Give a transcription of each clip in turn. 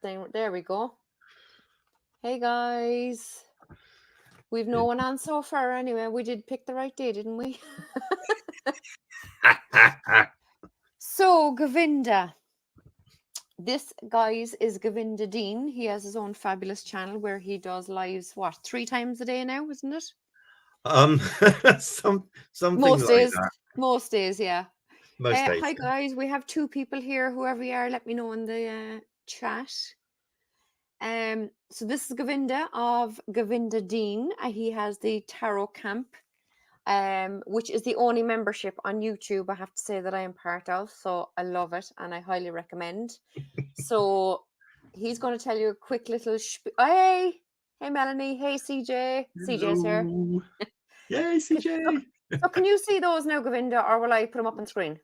There we go. Hey guys. We've no one on so far anyway. We did pick the right day, didn't we? So, Govinda. This, guys, is Govinda Dean. He has his own fabulous channel where he does lives, 3 times a day now, isn't it? Something Most like days. that. Most days, yeah. Most days. Hi, guys. We have 2 people here. Whoever you are, let me know in the chat. So this is Govinda of Govinda Dean. He has the Tarot Camp, which is the only membership on YouTube I have to say that I am part of. So I love it and I highly recommend. So he's going to tell you a quick little hey Melanie, hey CJ. CJ's here. Yay, CJ. So can you see those now, Govinda, or will I put them up on screen?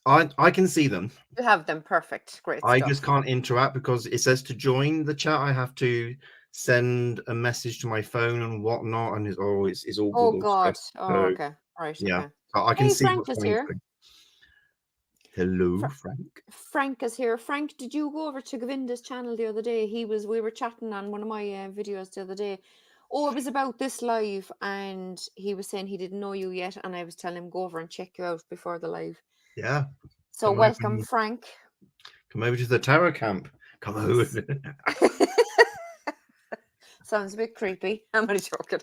I can see them. You have them. Perfect. Great I stuff. just can't interact because it says to join the chat. I have to send a message to my phone and whatnot, and it's all Oh Google God. stuff. Oh, So, okay. All right. yeah, Okay. I can Hey, see Frank what's is coming here. through. Hello, Frank. Frank is here. Frank, did you go over to Govinda's channel the other day? We were chatting on one of my videos the other day. Oh, it was about this live, and he was saying he didn't know you yet, and I was telling him go over and check you out before the live. Yeah. So welcome, Frank. Come over to the Tarot Camp. Come over. Sounds a bit creepy. I'm only joking.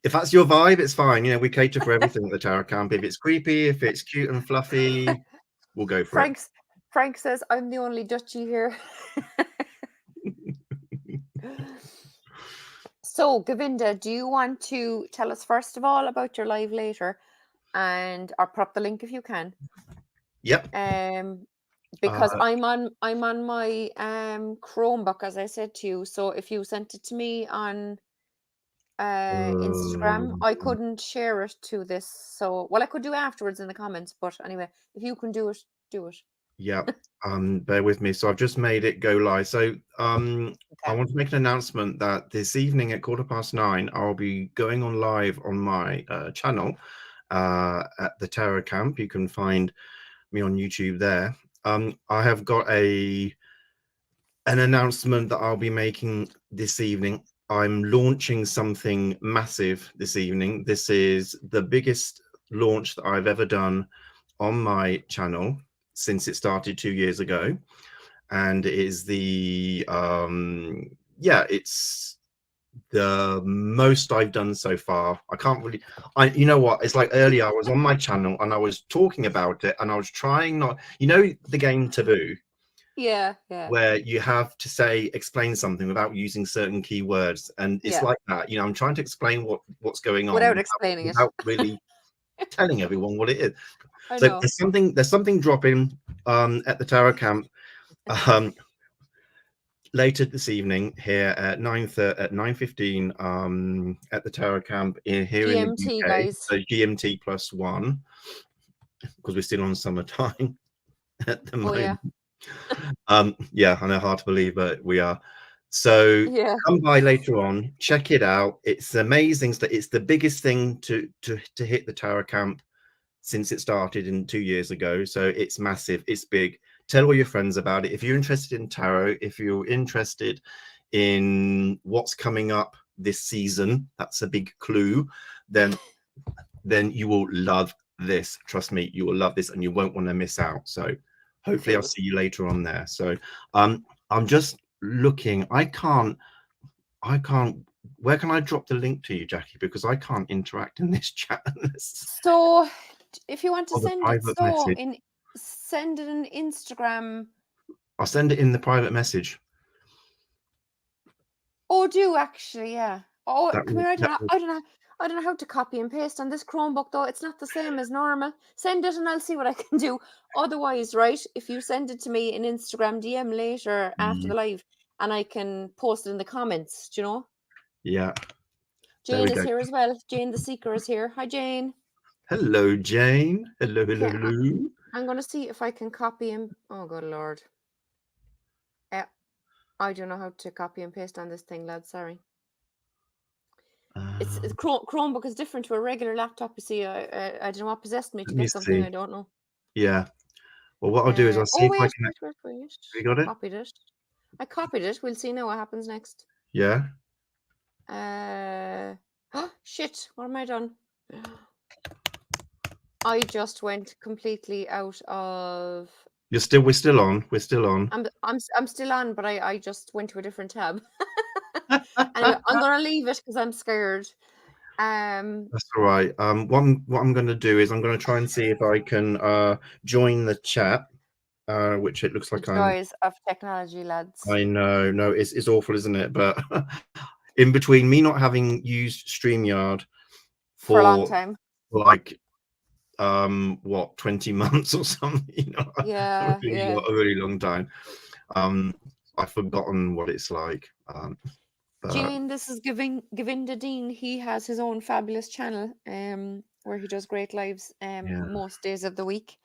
If that's your vibe, it's fine. We cater for everything at the Tarot Camp. If it's creepy, if it's cute and fluffy, we'll go for it. Frank says, I'm the only Dutchie here. So, Govinda, do you want to tell us first of all about your live later, or put up the link if you can? Yep. Because I'm on my Chromebook, as I said to you. So if you sent it to me on Instagram, I couldn't share it to this. So, well, I could do afterwards in the comments, but anyway, if you can do it, do it. Yeah. Bear with me. So I've just made it go live. So I want to make an announcement that this evening at 9:15, I'll be going on live on my channel at the Tarot Camp. You can find me on YouTube there. I have got an announcement that I'll be making this evening. I'm launching something massive this evening. This is the biggest launch that I've ever done on my channel since it started 2 years ago, and it is it's the most I've done so far. I can't really, you know what, it's like earlier I was on my channel and I was talking about it and I was trying not, the game Taboo, yeah, where you have to explain something without using certain keywords, and it's like that. I'm trying to explain what's going on without explaining without really telling everyone what it is. I So know. there's something dropping at the Tarot Camp later this evening here at 9:15 at the Tarot Camp here GMT, in the UK. Guys. So GMT +1, because we're still on summertime at the moment. Yeah, I know, hard to believe, but we are. So come by later on, check it out. It's amazing. It's the biggest thing to hit the Tarot Camp since it started 2 years ago. So it's massive, it's big. Tell all your friends about it. If you're interested in tarot, if you're interested in what's coming up this season, that's a big clue, then you will love this. Trust me, you will love this and you won't want to miss out. So hopefully I'll see you later on there. So I'm just looking. I can't where can I drop the link to you, Jackie? Because I can't interact in this chat. So if you want to send it, send it in Instagram. I'll send it in the private message. Oh, do actually, yeah. Oh, come here. I don't know how to copy and paste on this Chromebook though. It's not the same as normal. Send it and I'll see what I can do. Otherwise, right, if you send it to me in Instagram DM later after the live, and I can post it in the comments, do you know? Yeah. Jane is here as well. Jane the Seeker is here. Hi, Jane. Hello, Jane. Hello, hello, hello. I'm going to see if I can copy him. Oh, good Lord. I don't know how to copy and paste on this thing, lads. Sorry. It's Chromebook is different to a regular laptop. You see, I don't know what possessed me to get something I don't know. Yeah. Well, what I'll do is I'll see Oh, if I wait. can. Wait. Have you got it? Copied it. I copied it. We'll see now what happens next. Yeah. Shit. What am I done? I just went completely out of. We're still on. We're still on. I'm still on, but I just went to a different tab. Anyway, I'm gonna leave it because I'm scared. That's all right. What I'm going to do is I'm going to try and see if I can join the chat, which it looks like the joys of technology, lads. I know, no, it's awful, isn't it? But in between me not having used StreamYard for a long time, like what 20 months or something, you know, yeah, a really long time. I've forgotten what it's like. Jane, this is Govinda Dean. He has his own fabulous channel where he does great lives most days of the week.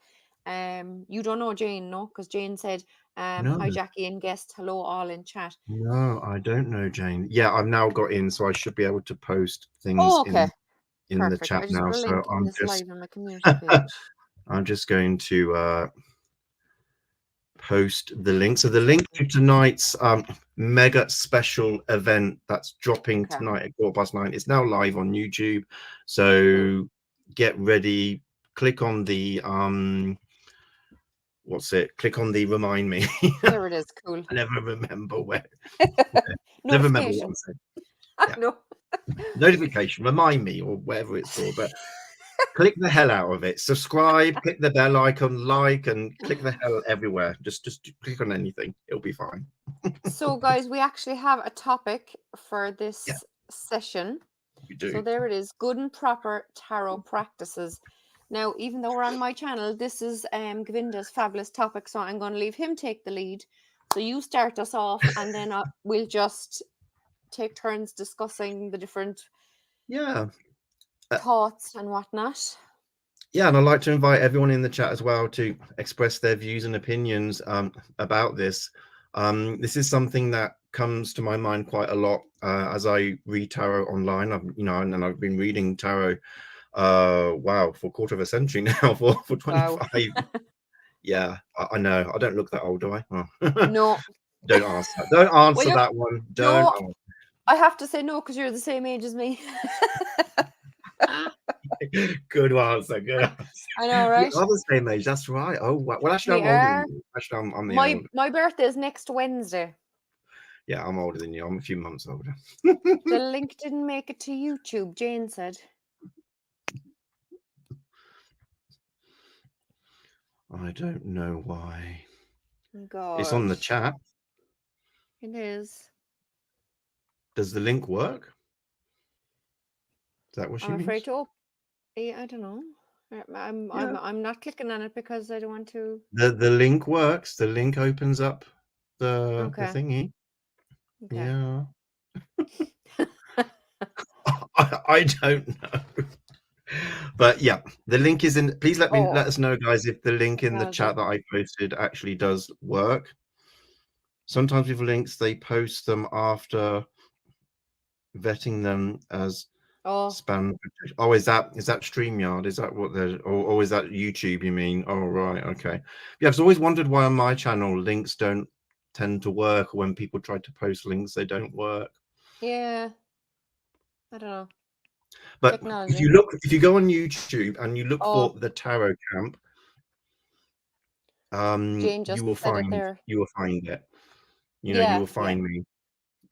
You don't know Jane, no? Because Jane said, No. hi Jackie and guest, hello all in chat. No, I don't know Jane. Yeah, I've now got in, so I should be able to post things in the chat now. So I'm just live on my community page. I'm just going to post the link. So the link to tonight's mega special event that's dropping tonight at 9:15 is now live on YouTube. So get ready, click on the click on the remind me. There it is. Cool. I never remember where. Never remember what I'm saying. Yeah. No. Notification, remind me, or whatever it's called, but click the hell out of it. Subscribe, click the bell icon, like, and click the hell everywhere. Just click on anything. It'll be fine. So, guys, we actually have a topic for this session. We do. So there it is. Good and proper tarot practices. Now, even though we're on my channel, this is Govinda's fabulous topic. So I'm going to leave him take the lead. So you start us off, and then we'll just take turns discussing the different thoughts and whatnot. Yeah, and I'd like to invite everyone in the chat as well to express their views and opinions about this. This is something that comes to my mind quite a lot as I read tarot online. And I've been reading tarot for a quarter of a century now, for 25. Wow. Yeah, I know. I don't look that old, do I? Oh. No. Don't answer that one. Don't. I have to say no because you're the same age as me. Good answer. Good answer. I know, right? We are the same age. That's right. Oh, well, actually, I'm older than you. Actually, I'm the older. My birthday is next Wednesday. Yeah, I'm older than you. I'm a few months older. The link didn't make it to YouTube, Jane said. I don't know why. God. It's on the chat. It is. Does the link work? Is that what she means? I'm afraid to. I don't know. I'm not clicking on it because I don't want to. The link works. The link opens up the thingy. Okay. Yeah. I don't know. But yeah, the link is in. Please let us know, guys, if the link in the chat that I posted actually does work. Sometimes with links, they post them after vetting them as spam. Oh, is that StreamYard? Is that what they're, or is that YouTube? You mean? Oh, right, okay. Yeah, I've always wondered why on my channel links don't tend to work, or when people try to post links, they don't work. Yeah, I don't know. But if you go on YouTube and you look for the Tarot Camp, you will find it. You will find me,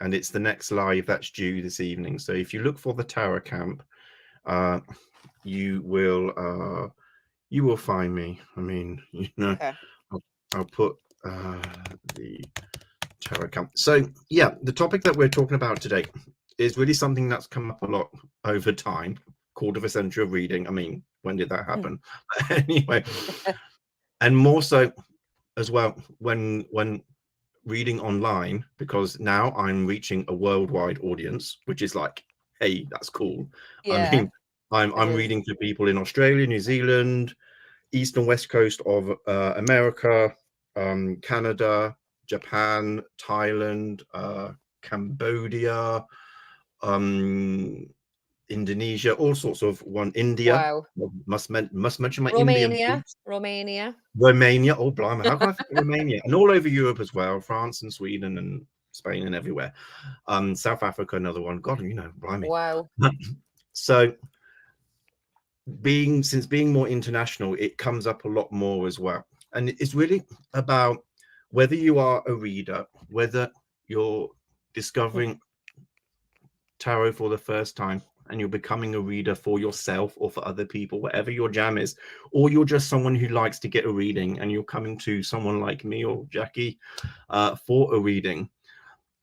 and it's the next live that's due this evening. So if you look for the Tarot Camp, you will find me. I mean, you know, I'll put the Tarot Camp. So yeah, the topic that we're talking about today is really something that's come up a lot over time. Quarter of a century of reading. I mean, when did that happen? Anyway, and more so as well when reading online, because now I'm reaching a worldwide audience, which is like, hey, that's cool. I mean, I'm reading to people in Australia, New Zealand, east and west coast of America, Canada, Japan, Thailand, Cambodia, Indonesia, all sorts of one. India. Wow. Must mention my Indian Romania. friends. Romania. Romania. Oh, blimey. How can I forget Romania? And all over Europe as well. France and Sweden and Spain and everywhere. South Africa, another one. God, blimey. Wow. So being more international, it comes up a lot more as well. And it's really about whether you are a reader, whether you're discovering tarot for the first time and you're becoming a reader for yourself or for other people, whatever your jam is, or you're just someone who likes to get a reading and you're coming to someone like me or Jackie for a reading.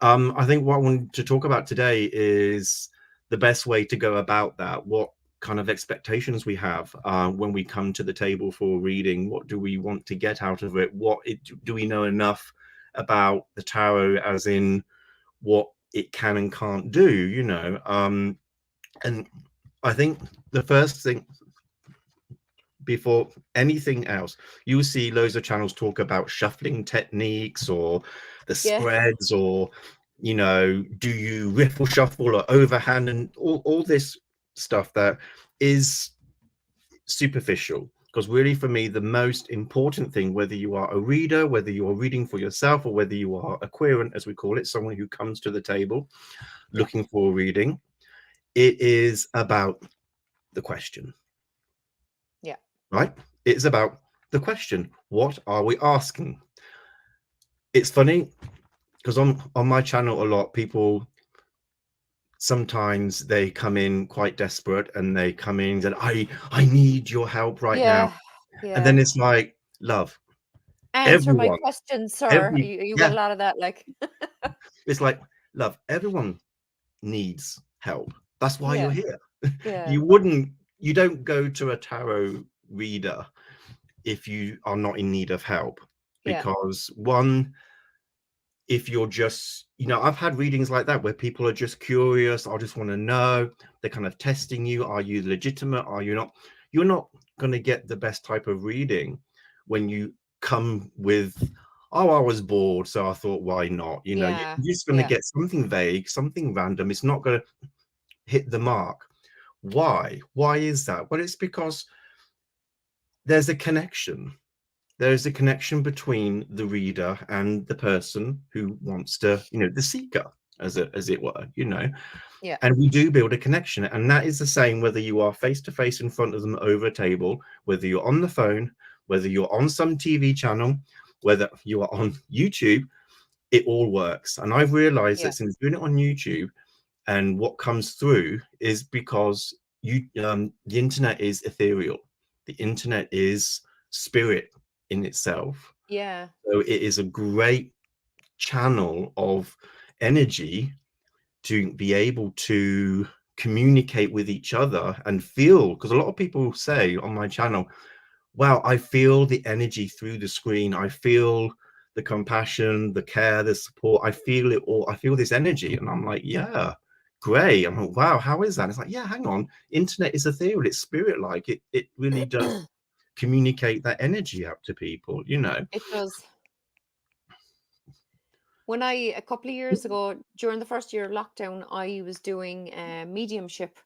I think what I want to talk about today is the best way to go about that. What kind of expectations we have when we come to the table for a reading. What do we want to get out of it? Do we know enough about the tarot, as in what it can and can't do, and I think the first thing, before anything else, you will see loads of channels talk about shuffling techniques or the spreads, or do you riffle shuffle or overhand, and all this stuff that is superficial. Because really, for me, the most important thing, whether you are a reader, whether you are reading for yourself, or whether you are a querent, as we call it, someone who comes to the table looking for a reading, it is about the question. Yeah. Right? It's about the question. What are we asking? It's funny because on my channel, a lot of people, sometimes they come in quite desperate and they come in and I need your help right now. And then it's like, love, answer my everyone, question, sir. You got a lot of that, like. It's like, love, everyone needs help. That's why you're here. You don't go to a tarot reader if you are not in need of help, because one, if you're just, I've had readings like that where people are just curious. I just want to know. They're kind of testing you. Are you legitimate? Are you not? You're not going to get the best type of reading when you come with, oh, I was bored, so I thought, why not? You're just going to get something vague, something random. It's not going to hit the mark. Why is that? Well, it's because there's a connection. There's a connection between the reader and the person who wants to, the seeker, as it were, and we do build a connection. And that is the same whether you are face to face in front of them over a table, whether you're on the phone, whether you're on some TV channel, whether you are on YouTube. It all works. And I've realized that since doing it on YouTube, and what comes through is because the internet is ethereal. The internet is spirit in itself. So it is a great channel of energy to be able to communicate with each other and feel, because a lot of people say on my channel, wow, I feel the energy through the screen. I feel the compassion, the care, the support. I feel it all. I feel this energy. And I'm like, yeah, great. I'm like, wow, how is that? It's like, yeah, hang on. Internet is ethereal. It's spirit-like. It really does communicate that energy out to people, It does. When a couple of years ago, during the first year of lockdown, I was doing mediumship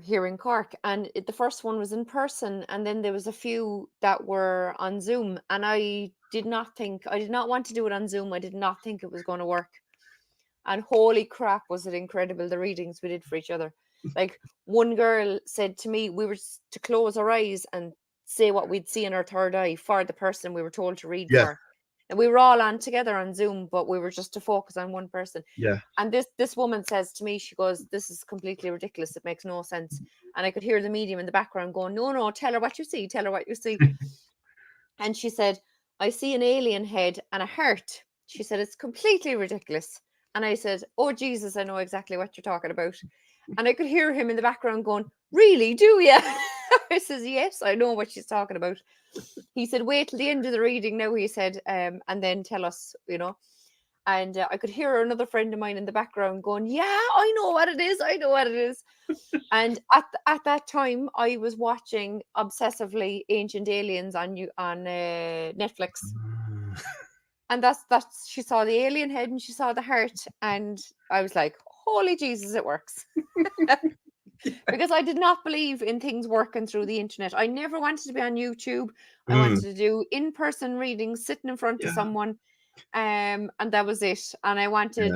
here in Cork, and the first one was in person, and then there was a few that were on Zoom, and I did not want to do it on Zoom. I did not think it was going to work. And holy crap, was it incredible, the readings we did for each other. Like, one girl said to me, we were to close our eyes and say what we'd see in our third eye for the person we were told to read for. And we were all on together on Zoom, but we were just to focus on one person. And this woman says to me, she goes, this is completely ridiculous. It makes no sense. And I could hear the medium in the background going, no, tell her what you see. Tell her what you see. And she said, I see an alien head and a heart. She said, it's completely ridiculous. And I said, oh, Jesus, I know exactly what you're talking about. And I could hear him in the background going, really, do you? I says, yes, I know what she's talking about. He said, wait till the end of the reading now, he said, and then tell us, And I could hear another friend of mine in the background going, yeah, I know what it is. I know what it is. And at that time, I was watching obsessively Ancient Aliens on Netflix. And that's she saw the alien head and she saw the heart. And I was like, holy Jesus, it works. Because I did not believe in things working through the internet. I never wanted to be on YouTube. I wanted to do in-person readings, sitting in front of someone, and that was it. And I wanted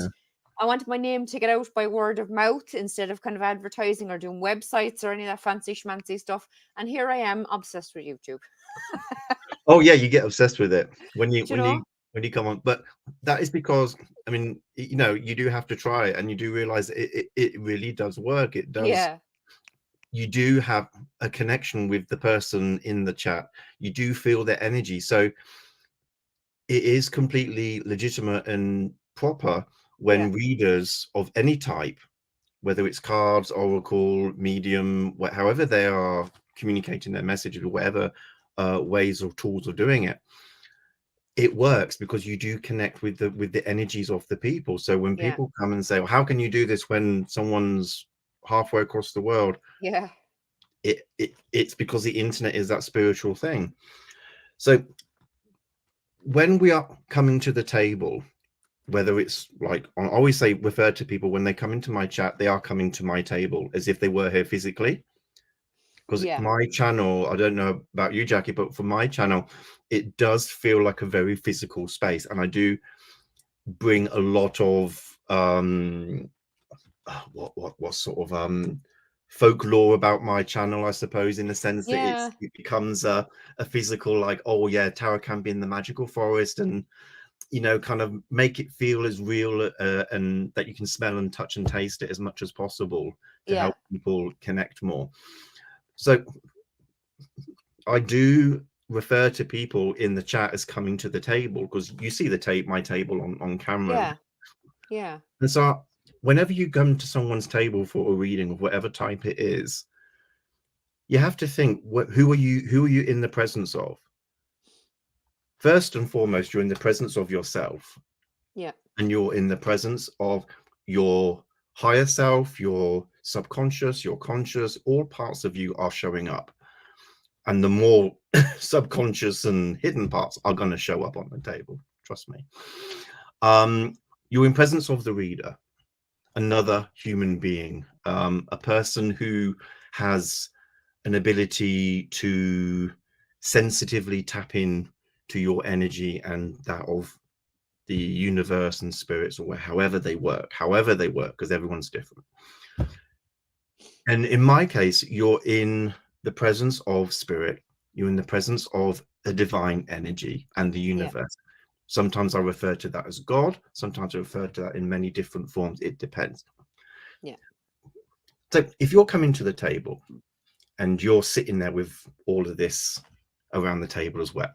my name to get out by word of mouth instead of kind of advertising or doing websites or any of that fancy schmancy stuff. And here I am, obsessed with YouTube. Oh yeah, you get obsessed with it when you know? when you come on, but that is because, I mean, you know, you do have to try it, and you do realize it really does work. It does. Yeah. You do have a connection with the person in the chat. You do feel their energy. So it is completely legitimate and proper when readers of any type, whether it's cards, oracle, medium, however they are communicating their message, or whatever ways or tools of doing it, it works because you do connect with the energies of the people. So when people come and say, well, how can you do this when someone's halfway across the world? It's because the internet is that spiritual thing. So when we are coming to the table, whether it's like, I always say, refer to people when they come into my chat, they are coming to my table as if they were here physically. Because my channel, I don't know about you, Jackie, but for my channel, it does feel like a very physical space. And I do bring a lot of what sort of folklore about my channel, I suppose, in the sense that it becomes a physical, like, oh yeah, tarot can be in the magical forest, and you know, kind of make it feel as real and that you can smell and touch and taste it as much as possible to help people connect more. So I do refer to people in the chat as coming to the table, because you see my table on camera. Yeah. And so whenever you come to someone's table for a reading of whatever type it is, you have to think, who are you in the presence of? First and foremost, you're in the presence of yourself. And you're in the presence of your higher self, your subconscious, your conscious. All parts of you are showing up. And the more subconscious and hidden parts are going to show up on the table. Trust me. You're in presence of the reader, another human being, a person who has an ability to sensitively tap in to your energy and that of the universe and spirits, or however they work, because everyone's different. And in my case, you're in the presence of spirit. You're in the presence of a divine energy and the universe. Sometimes I refer to that as God. Sometimes I refer to that in many different forms. It depends. So if you're coming to the table and you're sitting there with all of this around the table as well,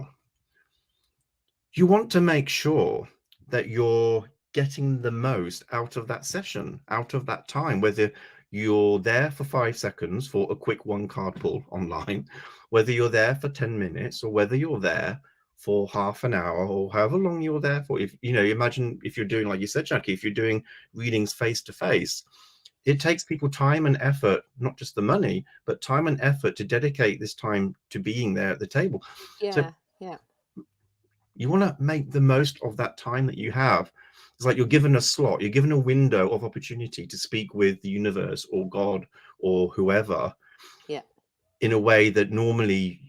you want to make sure that you're getting the most out of that session, out of that time, whether you're there for 5 seconds for a quick 1 card pull online, whether you're there for 10 minutes, or whether you're there for half an hour, or however long you're there for. If you know, imagine if you're doing, like you said, Jackie, if you're doing readings face to face, it takes people time and effort, not just the money, but time and effort to dedicate this time to being there at the table. So you want to make the most of that time that you have. It's like you're given a slot, you're given a window of opportunity to speak with the universe or God or whoever in a way that normally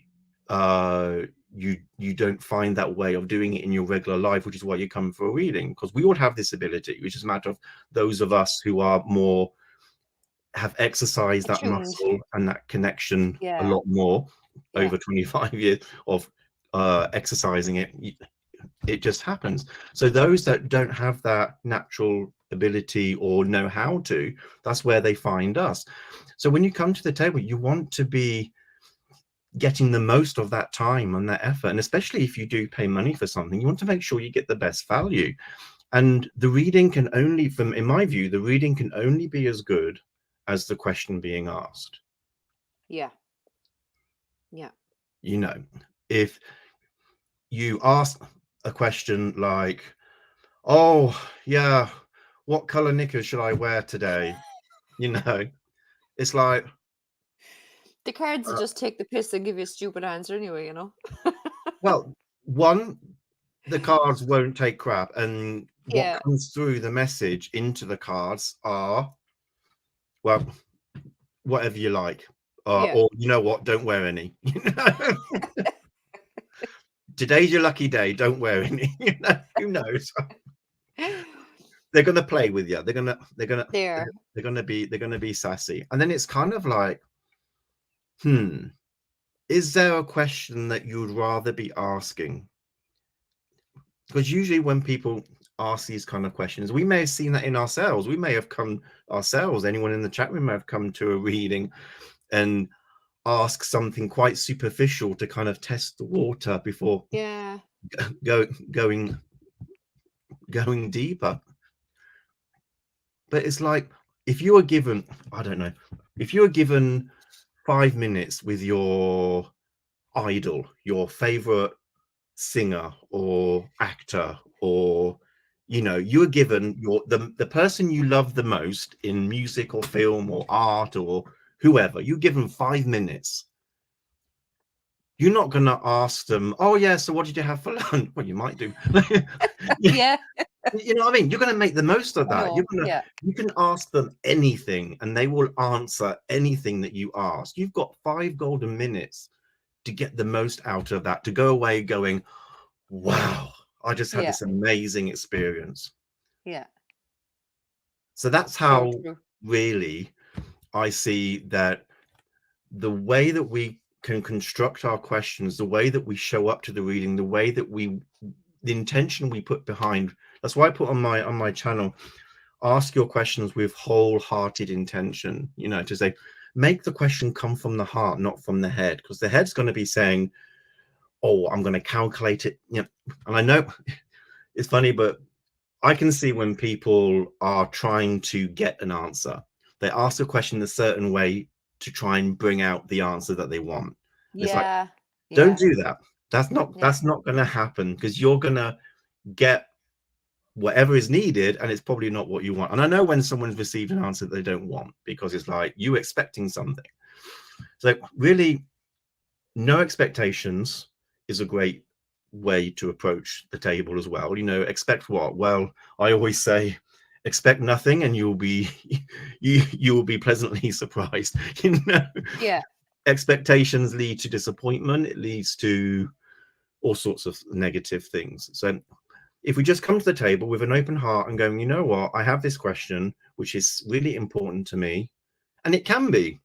you don't find that way of doing it in your regular life, which is why you come for a reading, because we all have this ability, which is a matter of those of us who are more, have exercised that muscle and that connection a lot more over 25 years of exercising it. It just happens. So those that don't have that natural ability or know how to, that's where they find us. So when you come to the table, you want to be getting the most of that time and that effort. And especially if you do pay money for something, you want to make sure you get the best value. And the reading can only, in my view, the reading can only be as good as the question being asked. You know, if you ask a question like, oh yeah, what color knickers should I wear today? You know, it's like, the cards just take the piss and give you a stupid answer anyway, you know. Well, one, the cards won't take crap, and what Yeah. comes through the message into the cards are, well, whatever you like, Yeah. or you know what, don't wear any. Today's your lucky day, don't wear any. Who knows? They're gonna play with you. There. They're gonna be sassy. And then it's kind of like, is there a question that you'd rather be asking? Because usually when people ask these kind of questions, we may have seen that in ourselves. We may have come ourselves, anyone in the chat room may have come to a reading and ask something quite superficial to kind of test the water before going deeper. But it's like, if you were given, I don't know, if you were given 5 minutes with your idol, your favorite singer or actor, or you were given the person you love the most in music or film or art or whoever, you're given 5 minutes, you're not going to ask them, oh yeah, so what did you have for lunch? Well, you might do. Yeah. You know what I mean? You're going to make the most of that. No. You can ask them anything and they will answer anything that you ask. You've got 5 golden minutes to get the most out of that, to go away going, wow, I just had this amazing experience. Yeah. So that's how really I see that the way that we can construct our questions, the way that we show up to the reading, the way that the intention we put behind. That's why I put on my channel, ask your questions with wholehearted intention, to say, make the question come from the heart, not from the head, because the head's going to be saying, oh, I'm going to calculate it. And I know it's funny, but I can see when people are trying to get an answer, they ask a question a certain way to try and bring out the answer that they want. It's like, don't do that. That's not going to happen, because you're going to get whatever is needed and it's probably not what you want. And I know when someone's received an answer that they don't want, because it's like you expecting something. So really, no expectations is a great way to approach the table as well. Expect what? Well, I always say, expect nothing and you'll be you will be pleasantly surprised. Expectations lead to disappointment. It leads to all sorts of negative things. So if we just come to the table with an open heart and going, you know what, I have this question which is really important to me, and it can be,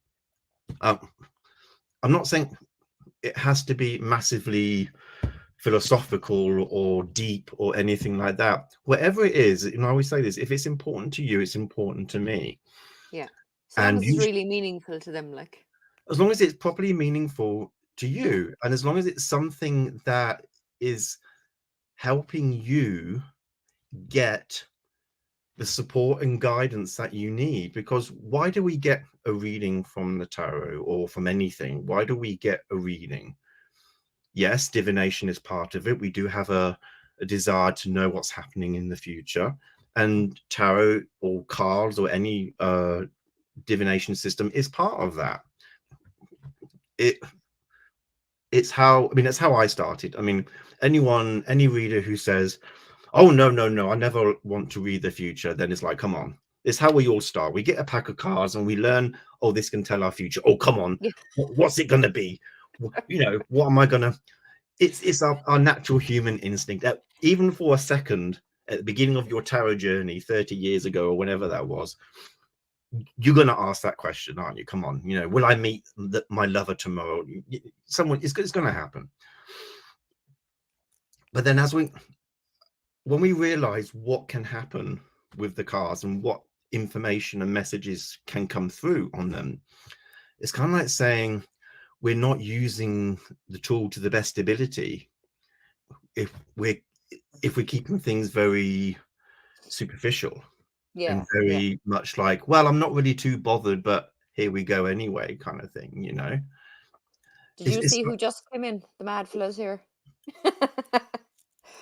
I'm not saying it has to be massively philosophical or deep or anything like that. Whatever it is, I always say this, if it's important to you, it's important to me. Yeah. As long as it's really meaningful to them, like. As long as it's properly meaningful to you, and as long as it's something that is helping you get the support and guidance that you need. Because why do we get a reading from the tarot or from anything? Why do we get a reading? Yes, divination is part of it. We do have a desire to know what's happening in the future, and tarot or cards or any divination system is part of that. It's how I started. I mean, any reader who says, oh no, I never want to read the future, then it's like, come on. It's how we all start. We get a pack of cards and we learn, oh, this can tell our future. Oh, come on. What's it going to be? What am I going to... It's our natural human instinct. Even for a second, at the beginning of your tarot journey 30 years ago or whenever that was, you're going to ask that question, aren't you? Come on. Will I meet my lover tomorrow? It's going to happen. But then when we realize what can happen with the cards and what information and messages can come through on them, it's kind of like saying we're not using the tool to the best ability if we're keeping things very superficial and very much like, well, I'm not really too bothered, but here we go anyway, kind of thing. Did you see who just came in? The mad fellow's here.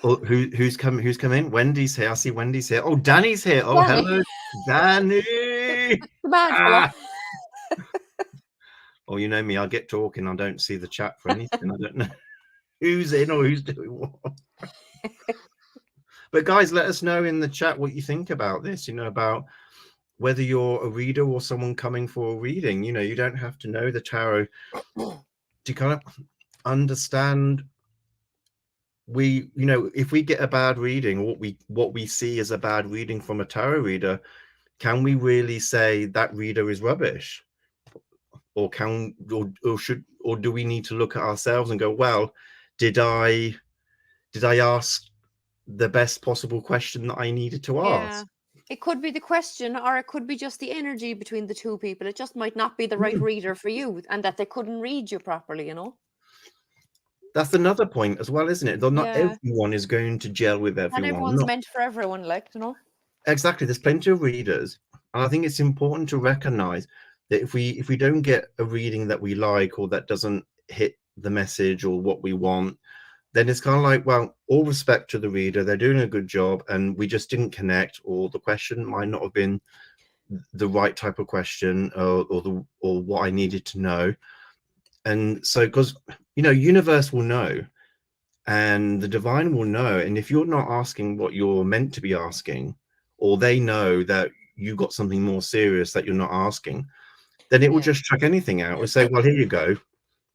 Oh, who's come in? Wendy's here. I see Wendy's here. Oh, Danny's here. Oh, Danny. Hello, Danny. The mad fellow. Oh, you know me, I get talking, I don't see the chat for anything. I don't know who's in or who's doing what. But guys, let us know in the chat what you think about this, you know, about whether you're a reader or someone coming for a reading. You know, you don't have to know the tarot to kind of understand. You know, if we get a bad reading, what we see as a bad reading from a tarot reader, can we really say that reader is rubbish? Or do we need to look at ourselves and go, well, did I ask the best possible question that I needed to Yeah. ask? It could be the question, or it could be just the energy between the two people. It just might not be the right reader for you, and that they couldn't read you properly, you know? That's another point as well, isn't it? Though not Yeah. everyone is going to gel with Not everyone. everyone's Not meant for everyone, like, you know? exactly. There's plenty of readers, and I think it's important to recognize that if we don't get a reading that we like, or that doesn't hit the message or what we want, then it's kind of like, well, all respect to the reader, they're doing a good job, and we just didn't connect, or the question might not have been the right type of question, or what I needed to know. And so, because, you know, universe will know, and the divine will know, and if you're not asking what you're meant to be asking, or they know that you got something more serious that you're not asking, then it will Yeah. just chuck anything out and say, well, here you go,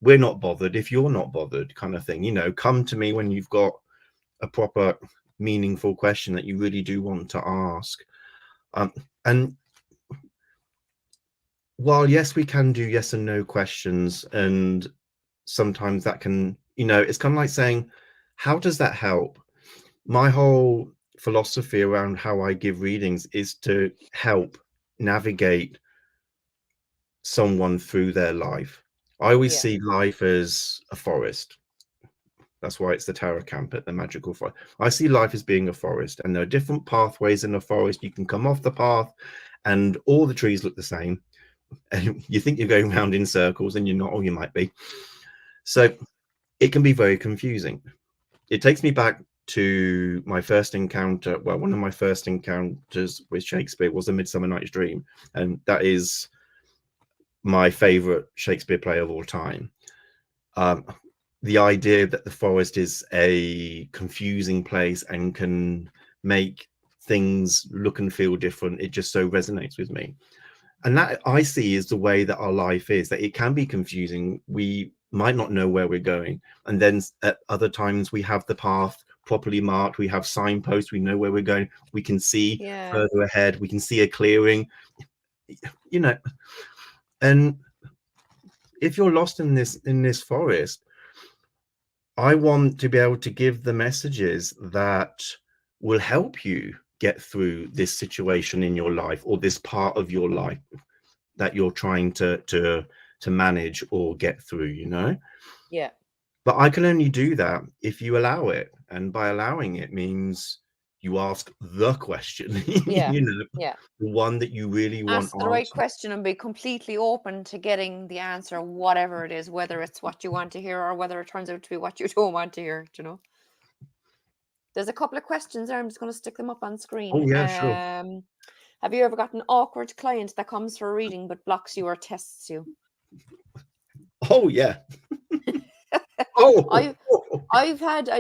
we're not bothered if you're not bothered, kind of thing. You know, come to me when you've got a proper meaningful question that you really do want to ask. And while yes, we can do yes and no questions, and sometimes that can, you know, it's kind of like saying, how does that help? My whole philosophy around how I give readings is to help navigate someone through their life. I always Yeah. see life as a forest. That's why it's the Tower Camp at the Magical Forest. I see life as being a forest, and there are different pathways in a forest. You can come off the path, and all the trees look the same. And you think you're going around in circles, and you're not, or you might be. So it can be very confusing. It takes me back to my first encounter. Well, one of my first encounters with Shakespeare was A Midsummer Night's Dream, and that is my favorite Shakespeare play of all time. The idea that the forest is a confusing place and can make things look and feel different, it just so resonates with me. And that I see is the way that our life is, that it can be confusing. We might not know where we're going, and then at other times we have the path properly marked, we have signposts, we know where we're going, we can see Yeah. further ahead, we can see a clearing, you know. And if you're lost in this forest, I want to be able to give the messages that will help you get through this situation in your life, or this part of your life that you're trying to manage or get through, you know. Yeah. But I can only do that if you allow it, and by allowing it means you ask the question, Yeah. you know, Yeah. the one that you really want Ask the right answered. question and be completely open to getting the answer, whatever it is, whether it's what you want to hear or whether it turns out to be what you don't want to hear, you know. There's a couple of questions there. I'm just going to stick them up on screen. Oh yeah, sure. Have you ever got an awkward client that comes for a reading but blocks you or tests you? Oh yeah. Oh, I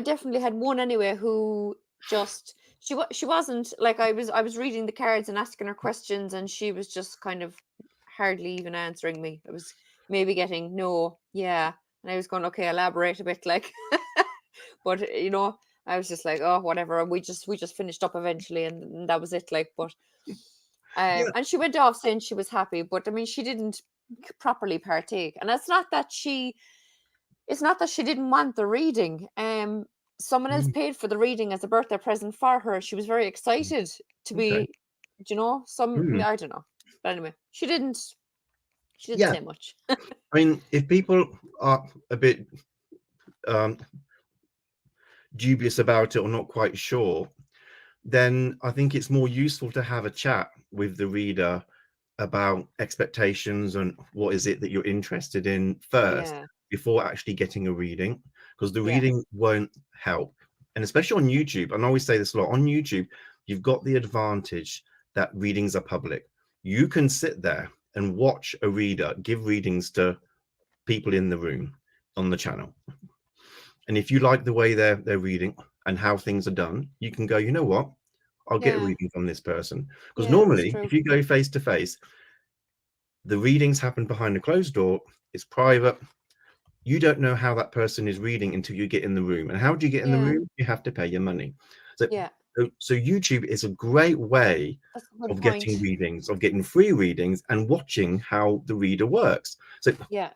definitely had one anyway who just she wasn't like I was reading the cards and asking her questions, and she was just kind of hardly even answering me. I was maybe getting no, yeah, and I was going, okay, elaborate a bit, like, but you know, I was just like, oh, whatever. And we just finished up eventually, and that was it. Like, but yeah. and she went off saying she was happy, but I mean, she didn't properly partake, and it's not that she didn't want the reading. Someone else Mm, paid for the reading as a birthday present for her. She was very excited to okay. be, you know, Mm, I don't know. But anyway, she didn't yeah. say much. I mean, if people are a bit um, dubious about it or not quite sure, then I think it's more useful to have a chat with the reader about expectations and what is it that you're interested in first Yeah, before actually getting a reading, because the yeah, reading won't help. And especially on YouTube, and I always say this a lot, on YouTube, you've got the advantage that readings are public. You can sit there and watch a reader give readings to people in the room on the channel. And if you like the way they're reading, and how things are done, you can go, you know what, I'll get a Yeah. reading from this person. Because Yeah, it's normally, true. if you go face to face, the readings happen behind a closed door. It's private. You don't know how that person is reading until you get in the room. And how do you get in the Yeah. room? You have to pay your money. So, Yeah. so YouTube is a great way That's a good of getting point. readings, of getting free readings, and watching how the reader works. So Yeah.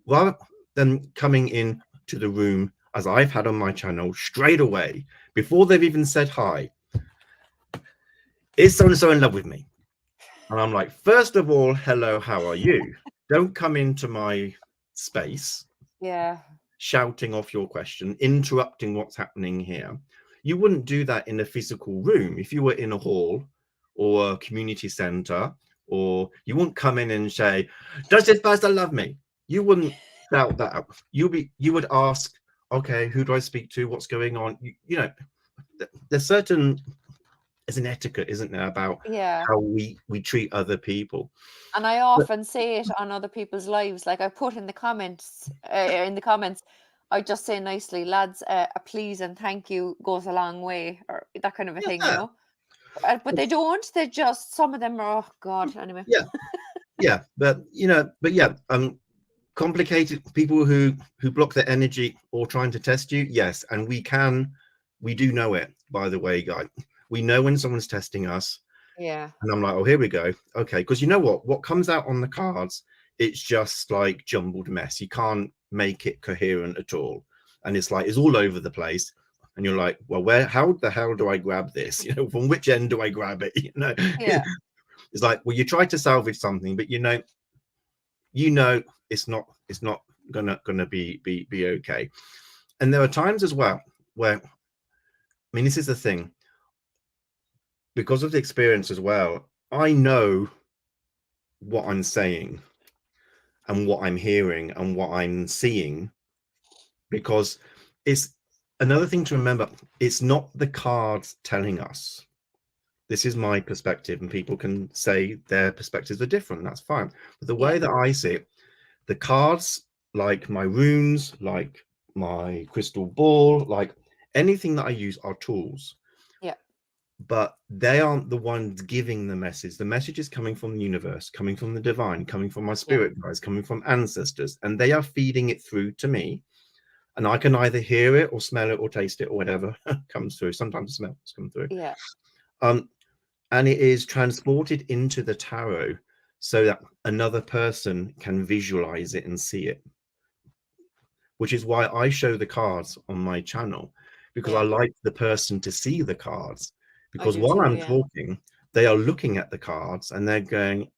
rather than coming in to the room, as I've had on my channel, straight away, before they've even said hi, is so-and-so in love with me? And I'm like, first of all, hello, how are you? Don't come into my space Yeah. shouting off your question, interrupting what's happening here. You wouldn't do that in a physical room. If you were in a hall or a community center, or you wouldn't come in and say, does this person love me? You wouldn't shout that out. You would ask, okay, who do I speak to? What's going on? You know, there's an etiquette, isn't there, about Yeah. how we treat other people. And I But often say it on other people's lives. Like I put in the comments, I just say nicely, lads, a please and thank you goes a long way, or that kind of a thing, you yeah, know. But they don't. They just, some of them are, oh God, anyway. yeah, yeah. But yeah, complicated people who block their energy or trying to test you, yes. And we do know it, by the way, guys. We know when someone's testing us. Yeah. And I'm like, oh, here we go. Okay, because you know what comes out on the cards, it's just like jumbled mess. You can't make it coherent at all, and it's like it's all over the place. And you're like, well, how the hell do I grab this? You know, from which end do I grab it? You know, Yeah. it's like, well, you try to salvage something, but you know it's not gonna be okay. And there are times as well where, I mean, this is the thing, because of the experience as well, I know what I'm saying and what I'm hearing and what I'm seeing, because it's another thing to remember. It's not the cards telling us. This is my perspective, and people can say their perspectives are different. That's fine. But the way Yeah. that I see it, the cards, like my runes, like my crystal ball, like anything that I use, are tools. Yeah. But they aren't the ones giving the message. The message is coming from the universe, coming from the divine, coming from my Yeah. spirit guides, coming from ancestors, and they are feeding it through to me. And I can either hear it or smell it or taste it or whatever comes through. Sometimes the smells come through. Yeah. Um, and it is transported into the tarot so that another person can visualize it and see it, which is why I show the cards on my channel, because I Yeah. like the person to see the cards. I Because do while too. I'm Yeah. talking, they are looking at the cards and they're going,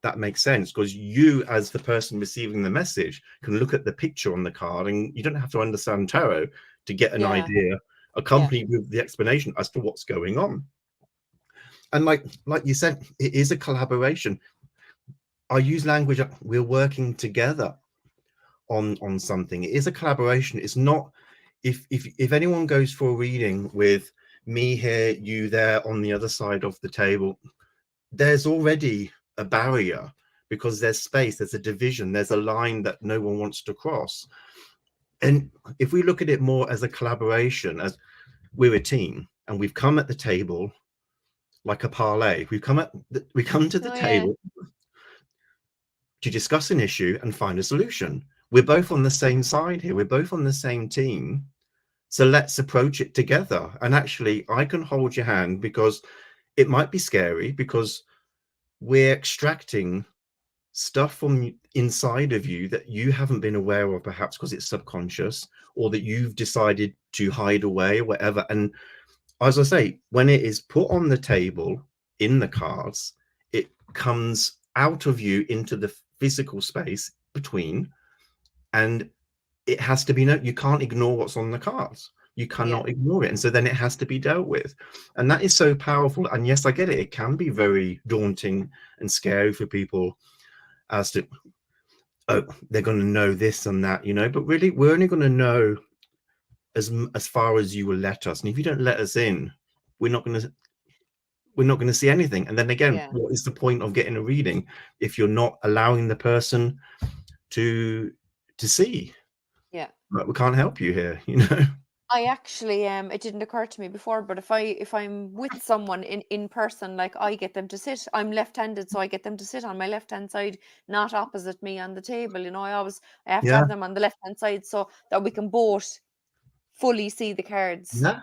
that makes sense. Because you, as the person receiving the message, can look at the picture on the card, and you don't have to understand tarot to get an Yeah. idea, Yeah. accompanied with the explanation as to what's going on. And like you said, it is a collaboration. I use language, we're working together on something. It is a collaboration. It's not, if anyone goes for a reading with me here, you there, on the other side of the table, there's already a barrier, because there's space, there's a division, there's a line that no one wants to cross. And if we look at it more as a collaboration, as we're a team and we've come at the table like a parlay, we come to the Oh yeah. table to discuss an issue and find a solution. We're both on the same side here. We're both on the same team. So let's approach it together. And actually, I can hold your hand, because it might be scary, because we're extracting stuff from inside of you that you haven't been aware of, perhaps because it's subconscious, or that you've decided to hide away, or whatever. And as I say, when it is put on the table in the cards, it comes out of you into the physical space between, and it has to be you can't ignore what's on the cards. You Yeah. cannot ignore it. And so then it has to be dealt with. And that is so powerful. And yes, I get it. It can be very daunting and scary for people, as to, oh, they're going to know this and that, but really, we're only going to know as far as you will let us. And if you don't let us in, we're not going to see anything. And then again, Yeah. what is the point of getting a reading if you're not allowing the person to see? Yeah. Like, we can't help you here, I actually it didn't occur to me before, but if I'm with someone in person, like I get them to sit. I'm left-handed, so I get them to sit on my left-hand side, not opposite me on the table. You know, I have to Yeah, have them on the left-hand side so that we can both fully see the cards yeah,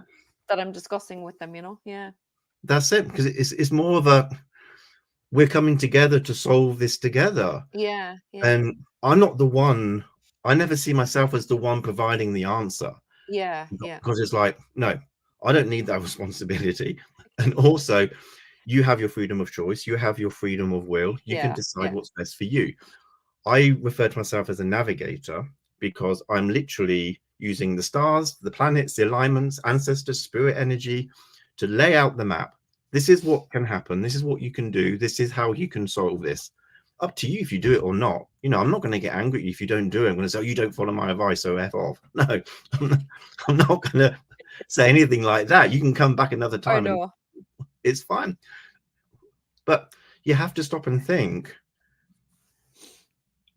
that I'm discussing with them, you know? Yeah. that's it. Because it's more of a, we're coming together to solve this together. Yeah, yeah. And I'm not the one, I never see myself as the one providing the answer, Yeah, yeah. because it's like, no, I don't need that responsibility. And also, you have your freedom of choice, you have your freedom of will, you can Yeah, decide yeah. what's best for you. I refer to myself as a navigator because I'm literally using the stars, the planets, the alignments, ancestors, spirit energy to lay out the map. This is what can happen. This is what you can do. This is how you can solve this. Up to you if you do it or not. You know, I'm not going to get angry at you if you don't do it. I'm going to say, oh, you don't follow my advice, so F off. No, I'm not going to say anything like that. You can come back another I time and know. it's fine. But you have to stop and think,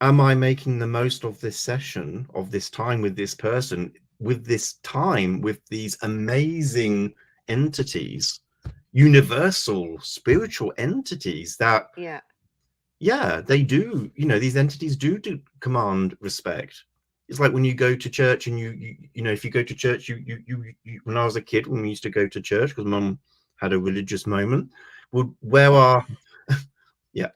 am I making the most of this session, of this time with this person, with this time, with these amazing entities, universal spiritual entities that, Yeah. yeah, they do, you know, these entities do command respect. It's like when you go to church and you know, if you go to church, you when I was a kid, when we used to go to church, because mum had a religious moment, would wear our, yeah,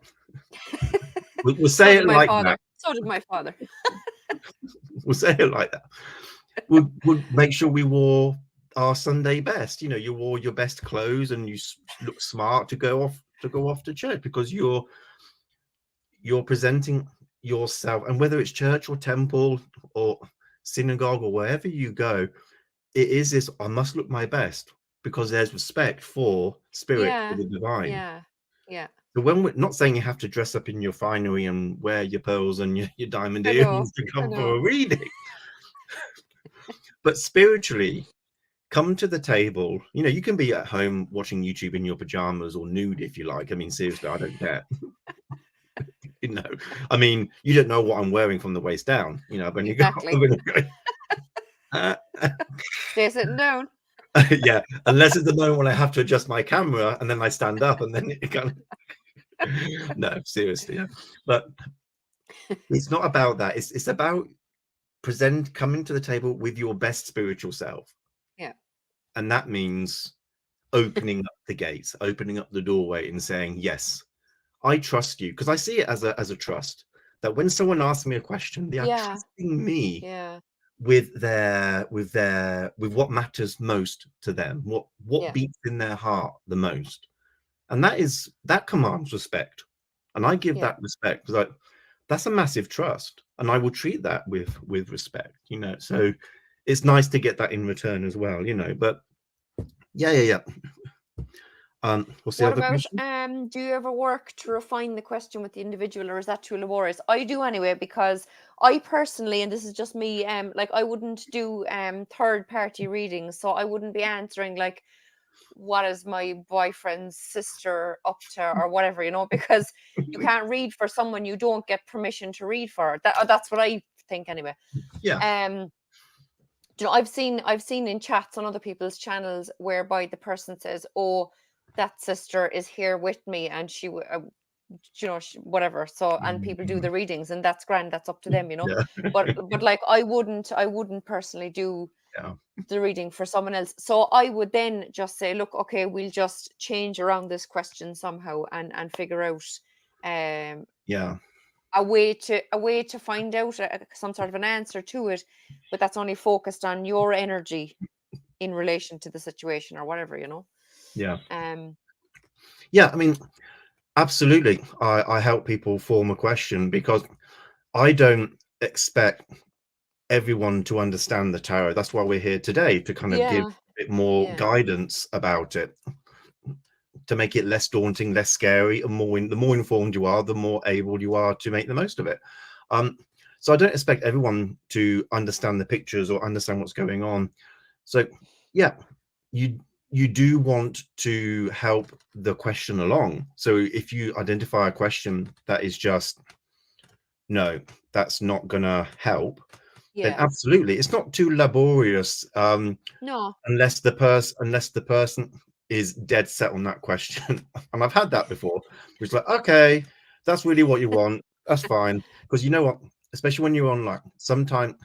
we'll So say did it my like father. that. So did my father. We'll say it like that. Would make sure we wore our Sunday best. You know, you wore your best clothes and you look smart to go off to church, because you're presenting yourself. And whether it's church or temple or synagogue or wherever you go, it is this, I must look my best, because there's respect for spirit, for Yeah. the divine. Yeah. Yeah. So when we're not saying you have to dress up in your finery and wear your pearls and your diamond I know. earrings to I come for know. a reading, but spiritually, come to the table. You know, you can be at home watching YouTube in your pajamas or nude if you like. I mean, seriously, I don't care. You know, I mean, you don't know what I'm wearing from the waist down. You know, when you go, Exactly. Stay sitting down. yeah, unless it's the moment when I have to adjust my camera and then I stand up and then it kind of, no, seriously, yeah. But it's not about that. It's about coming to the table with your best spiritual self, Yeah. and that means opening up the gates, opening up the doorway, and saying, yes, I trust you, because I see it as a trust, that when someone asks me a question, they are Yeah. trusting me Yeah. with what matters most to them, what Yeah. beats in their heart the most. And that commands respect. And I give Yeah. that respect, because like, that's a massive trust. And I will treat that with respect, you know. So it's nice to get that in return as well, you know. But yeah. What's the What other about question? do you ever work to refine the question with the individual, or is that too laborious? I do anyway, because I personally, and this is just me, like I wouldn't do third party readings, so I wouldn't be answering like what is my boyfriend's sister up to or whatever, you know, because you can't read for someone you don't get permission to read for. That's what I think anyway. Yeah, Um you know, I've seen in chats on other people's channels whereby the person says, "Oh, that sister is here with me, and you know, whatever." So, and people do the readings, and that's grand. That's up to them, you know. yeah, But like, I wouldn't personally do yeah, the reading for someone else. So I would then just say, "Look, okay, we'll just change around this question somehow, and figure out um yeah, a way to find out some sort of an answer to it, but that's only focused on your energy in relation to the situation or whatever, you know. yeah, um yeah. I mean, absolutely. I help people form a question, because I don't expect everyone to understand the tarot. That's why we're here today, to kind of give yeah, a bit more yeah, guidance about it, to make it less daunting, less scary, and the more informed you are, the more able you are to make the most of it. Um, so I don't expect everyone to understand the pictures or understand what's going on. So yeah, you do want to help the question along. So if you identify a question that is just, no, that's not gonna help, then Yeah. absolutely, it's not too laborious. No. Unless the person is dead set on that question. And I've had that before. It's like, okay, that's really what you want. That's fine. Because you know what? Especially when you're online, sometimes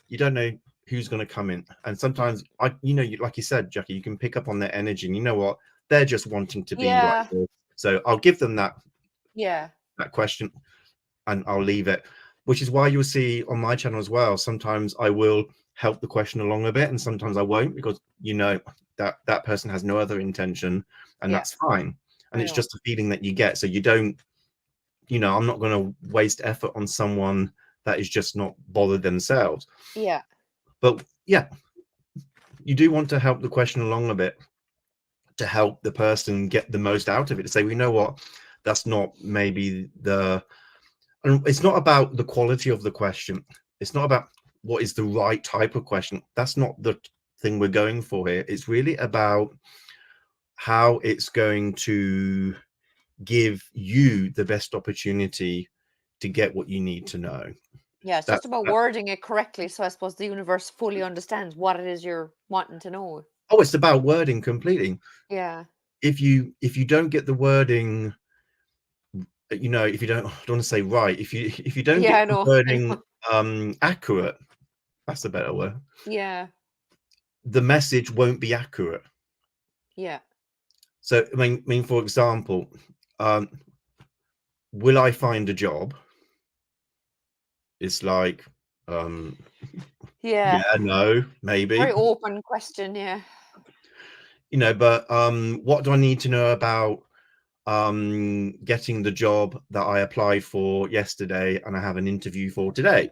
you don't know who's going to come in. And sometimes, like you said, Jackie, you can pick up on their energy. And you know what? They're just wanting to be like Yeah. this. So I'll give them that Yeah. question and I'll leave it. Which is why you'll see on my channel as well, sometimes I will help the question along a bit and sometimes I won't, because that person has no other intention, and Yeah. that's fine. And I it's know. just a feeling that you get. So you don't, I'm not going to waste effort on someone that is just not bothered themselves. Yeah. But yeah, you do want to help the question along a bit to help the person get the most out of it, to say, we know what, that's not maybe and it's not about the quality of the question. It's not about what is the right type of question. That's not the thing we're going for here. It's really about how it's going to give you the best opportunity to get what you need to know. Yeah, it's That, just about that wording it correctly, so I suppose the universe fully understands what it is you're wanting to know. oh, it's about wording completely. Yeah. If you don't get the wording, if you don't want to say right, if you don't Yeah, get I the know. I wording know. accurate, that's a better word. Yeah. The message won't be accurate. Yeah. So, I mean, for example, will I find a job? It's like, Yeah. yeah, no, maybe, Very open question, yeah. but what do I need to know about getting the job that I applied for yesterday and I have an interview for today?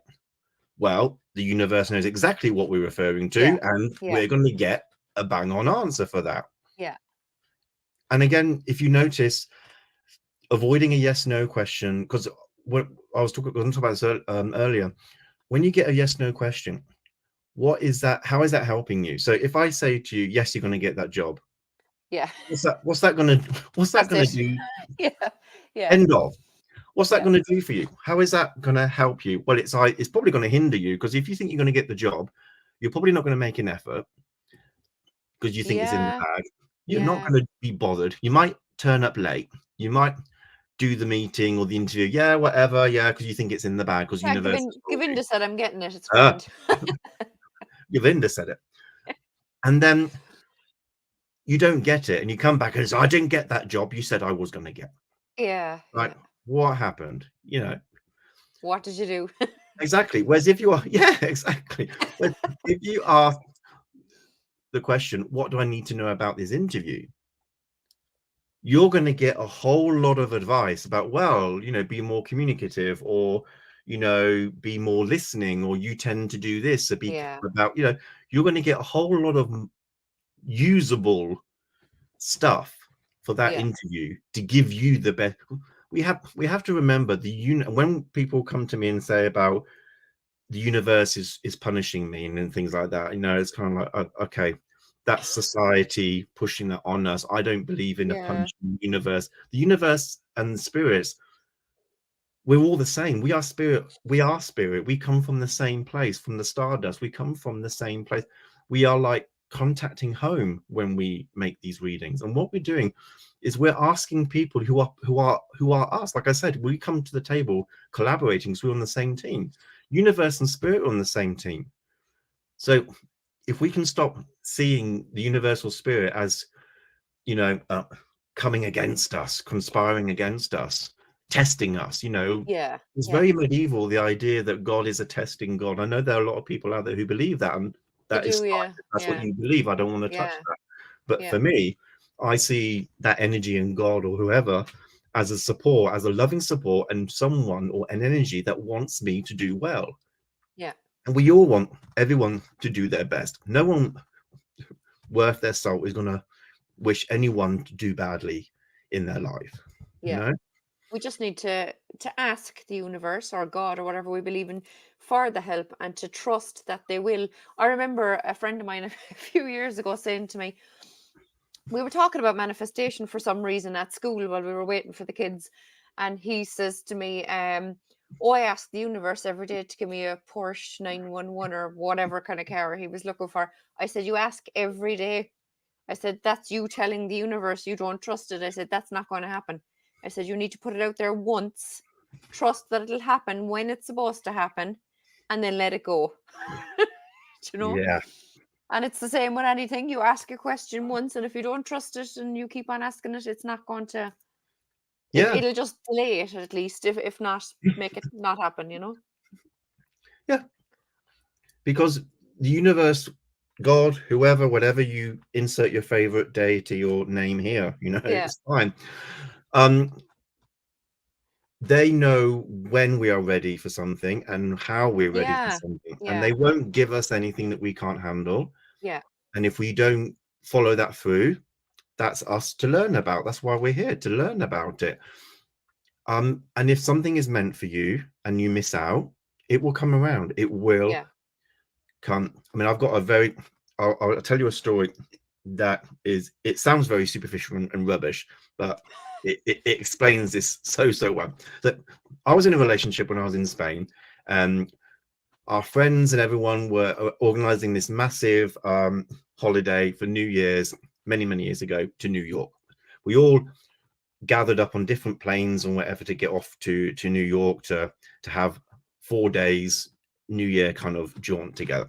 Well, the universe knows exactly what we're referring Yeah. to, and Yeah. we're going to get a bang on answer for that. Yeah. And again, if you notice, avoiding a yes no question, because what I was talking about this earlier, when you get a yes no question, what is that? How is that helping you? So if I say to you, yes, you're going to get that job, Yeah. what's that going That's to it. do? Yeah. Yeah. End of. What's that Yeah. going to do for you? How is that going to help you? Well, it's probably going to hinder you, because if you think you're going to get the job, you're probably not going to make an effort because you think it's in the Yeah. bag. You're not Yeah. going to be bothered. You might turn up late. You might do the meeting or the interview. Yeah, whatever. Yeah, because you think it's in the bag because Yeah, universe has told you. Govinda said I'm getting it. It's Ah, grand. Govinda said it. And then you don't get it. And you come back and say, I didn't get that job you said I was going to get. Yeah. Like, Yeah. what happened? What did you do? Exactly. Whereas if you are, yeah, exactly. But if you ask the question, what do I need to know about this interview? You're going to get a whole lot of advice about, well, be more communicative, or, be more listening, or you tend to do this. So be Yeah. careful about, you're going to get a whole lot of usable stuff for that Yeah. interview to give you the best. We have to remember when people come to me and say about the universe is punishing me and things like that, it's kind of like, okay, that's society pushing that on us. I don't believe in a Yeah. punishing universe. The universe and spirits, we're all the same. We are spirit. We come from the same place, from the stardust. We come from the same place. We are like contacting home when we make these readings. And what we're doing is we're asking people who are us. Like I said, we come to the table collaborating because we're on the same team. Universe and spirit are on the same team. So if we can stop seeing the universal spirit as, coming against us, conspiring against us, testing us, Yeah. it's Yeah. very medieval, the idea that God is a testing God. I know there are a lot of people out there who believe that, and They that is do, fine. yeah. That's what Yeah. you believe. I don't want to touch Yeah. that. But Yeah. for me, I see that energy in God or whoever as a support, as a loving support, and someone or an energy that wants me to do well. Yeah. And we all want everyone to do their best. No one worth their salt is going to wish anyone to do badly in their life, you Yeah. know? We just need to ask the universe or God or whatever we believe in for the help, and to trust that they will. I remember a friend of mine a few years ago saying to me, we were talking about manifestation for some reason at school while we were waiting for the kids, and he says to me, Oh, I ask the universe every day to give me a Porsche 911 or whatever kind of car he was looking for. I said, you ask every day. I said, that's you telling the universe you don't trust it. I said, that's not going to happen. I said, you need to put it out there once, trust that it'll happen when it's supposed to happen, and then let it go. You know? Yeah. And it's the same with anything. You ask a question once, and if you don't trust it and you keep on asking it, it's not going to, Yeah. it'll just delay it at least, if not make it not happen, you know? Yeah. Because the universe, God, whoever, whatever you insert your favorite deity or name here, you know, Yeah. it's fine. They know when we are ready for something and how we're ready for Yeah. something, and Yeah. they won't give us anything that we can't handle. Yeah. And if we don't follow that through, that's us to learn about. That's why we're here, to learn about it. And if something is meant for you and you miss out, it will come around. It will Yeah. come. I mean, I've got a very, I'll tell you a story that is, it sounds very superficial and rubbish, but it explains this so well. That I was in a relationship when I was in Spain, and our friends and everyone were organizing this massive holiday for New Year's many years ago to New York. We all gathered up on different planes and whatever to get off to New York to have 4 days New Year kind of jaunt together.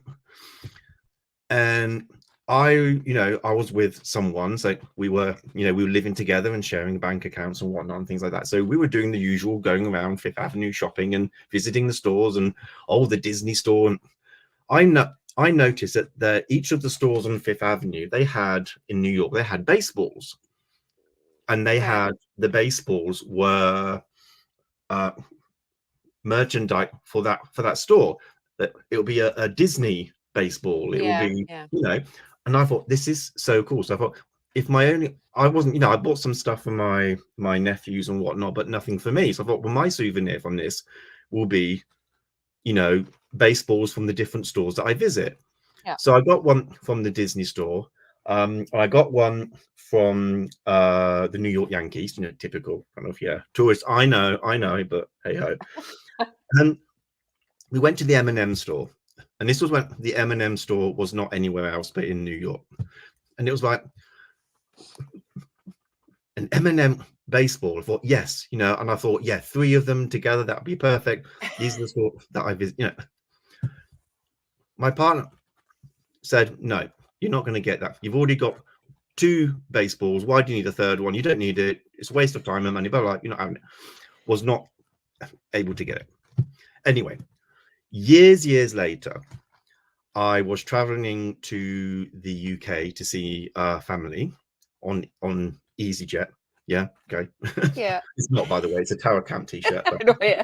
And I was with someone, so we were living together and sharing bank accounts and whatnot and things like that. So we were doing the usual, going around Fifth Avenue shopping and visiting the stores and the Disney store. And I noticed that each of the stores on Fifth Avenue, they had in New York, they had baseballs, and they Right. had the baseballs were merchandise for that store. That it'll be a Disney baseball. It will Yeah. be, Yeah. and I thought this is so cool. So I thought, I wasn't, I bought some stuff for my nephews and whatnot, but nothing for me. So I thought, well, my souvenir from this will be, baseballs from the different stores that I visit. Yeah. So I got one from the Disney store. I got one from the New York Yankees, typical kind of, tourist. I know, but hey ho. And we went to the M&M store, and this was when the M&M store was not anywhere else but in New York. And it was like an M&M baseball. I thought, yes, and I thought, yeah, 3 of them together, that would be perfect. These are the sort that I visit. My partner said, no, you're not going to get that. You've already got 2 baseballs. Why do you need a third one? You don't need it. It's a waste of time and money. But like, was not able to get it. Anyway, years later, I was traveling to the UK to see family on EasyJet. Yeah, okay. Yeah. It's not, by the way. It's a Tower Camp t-shirt. I know, yeah.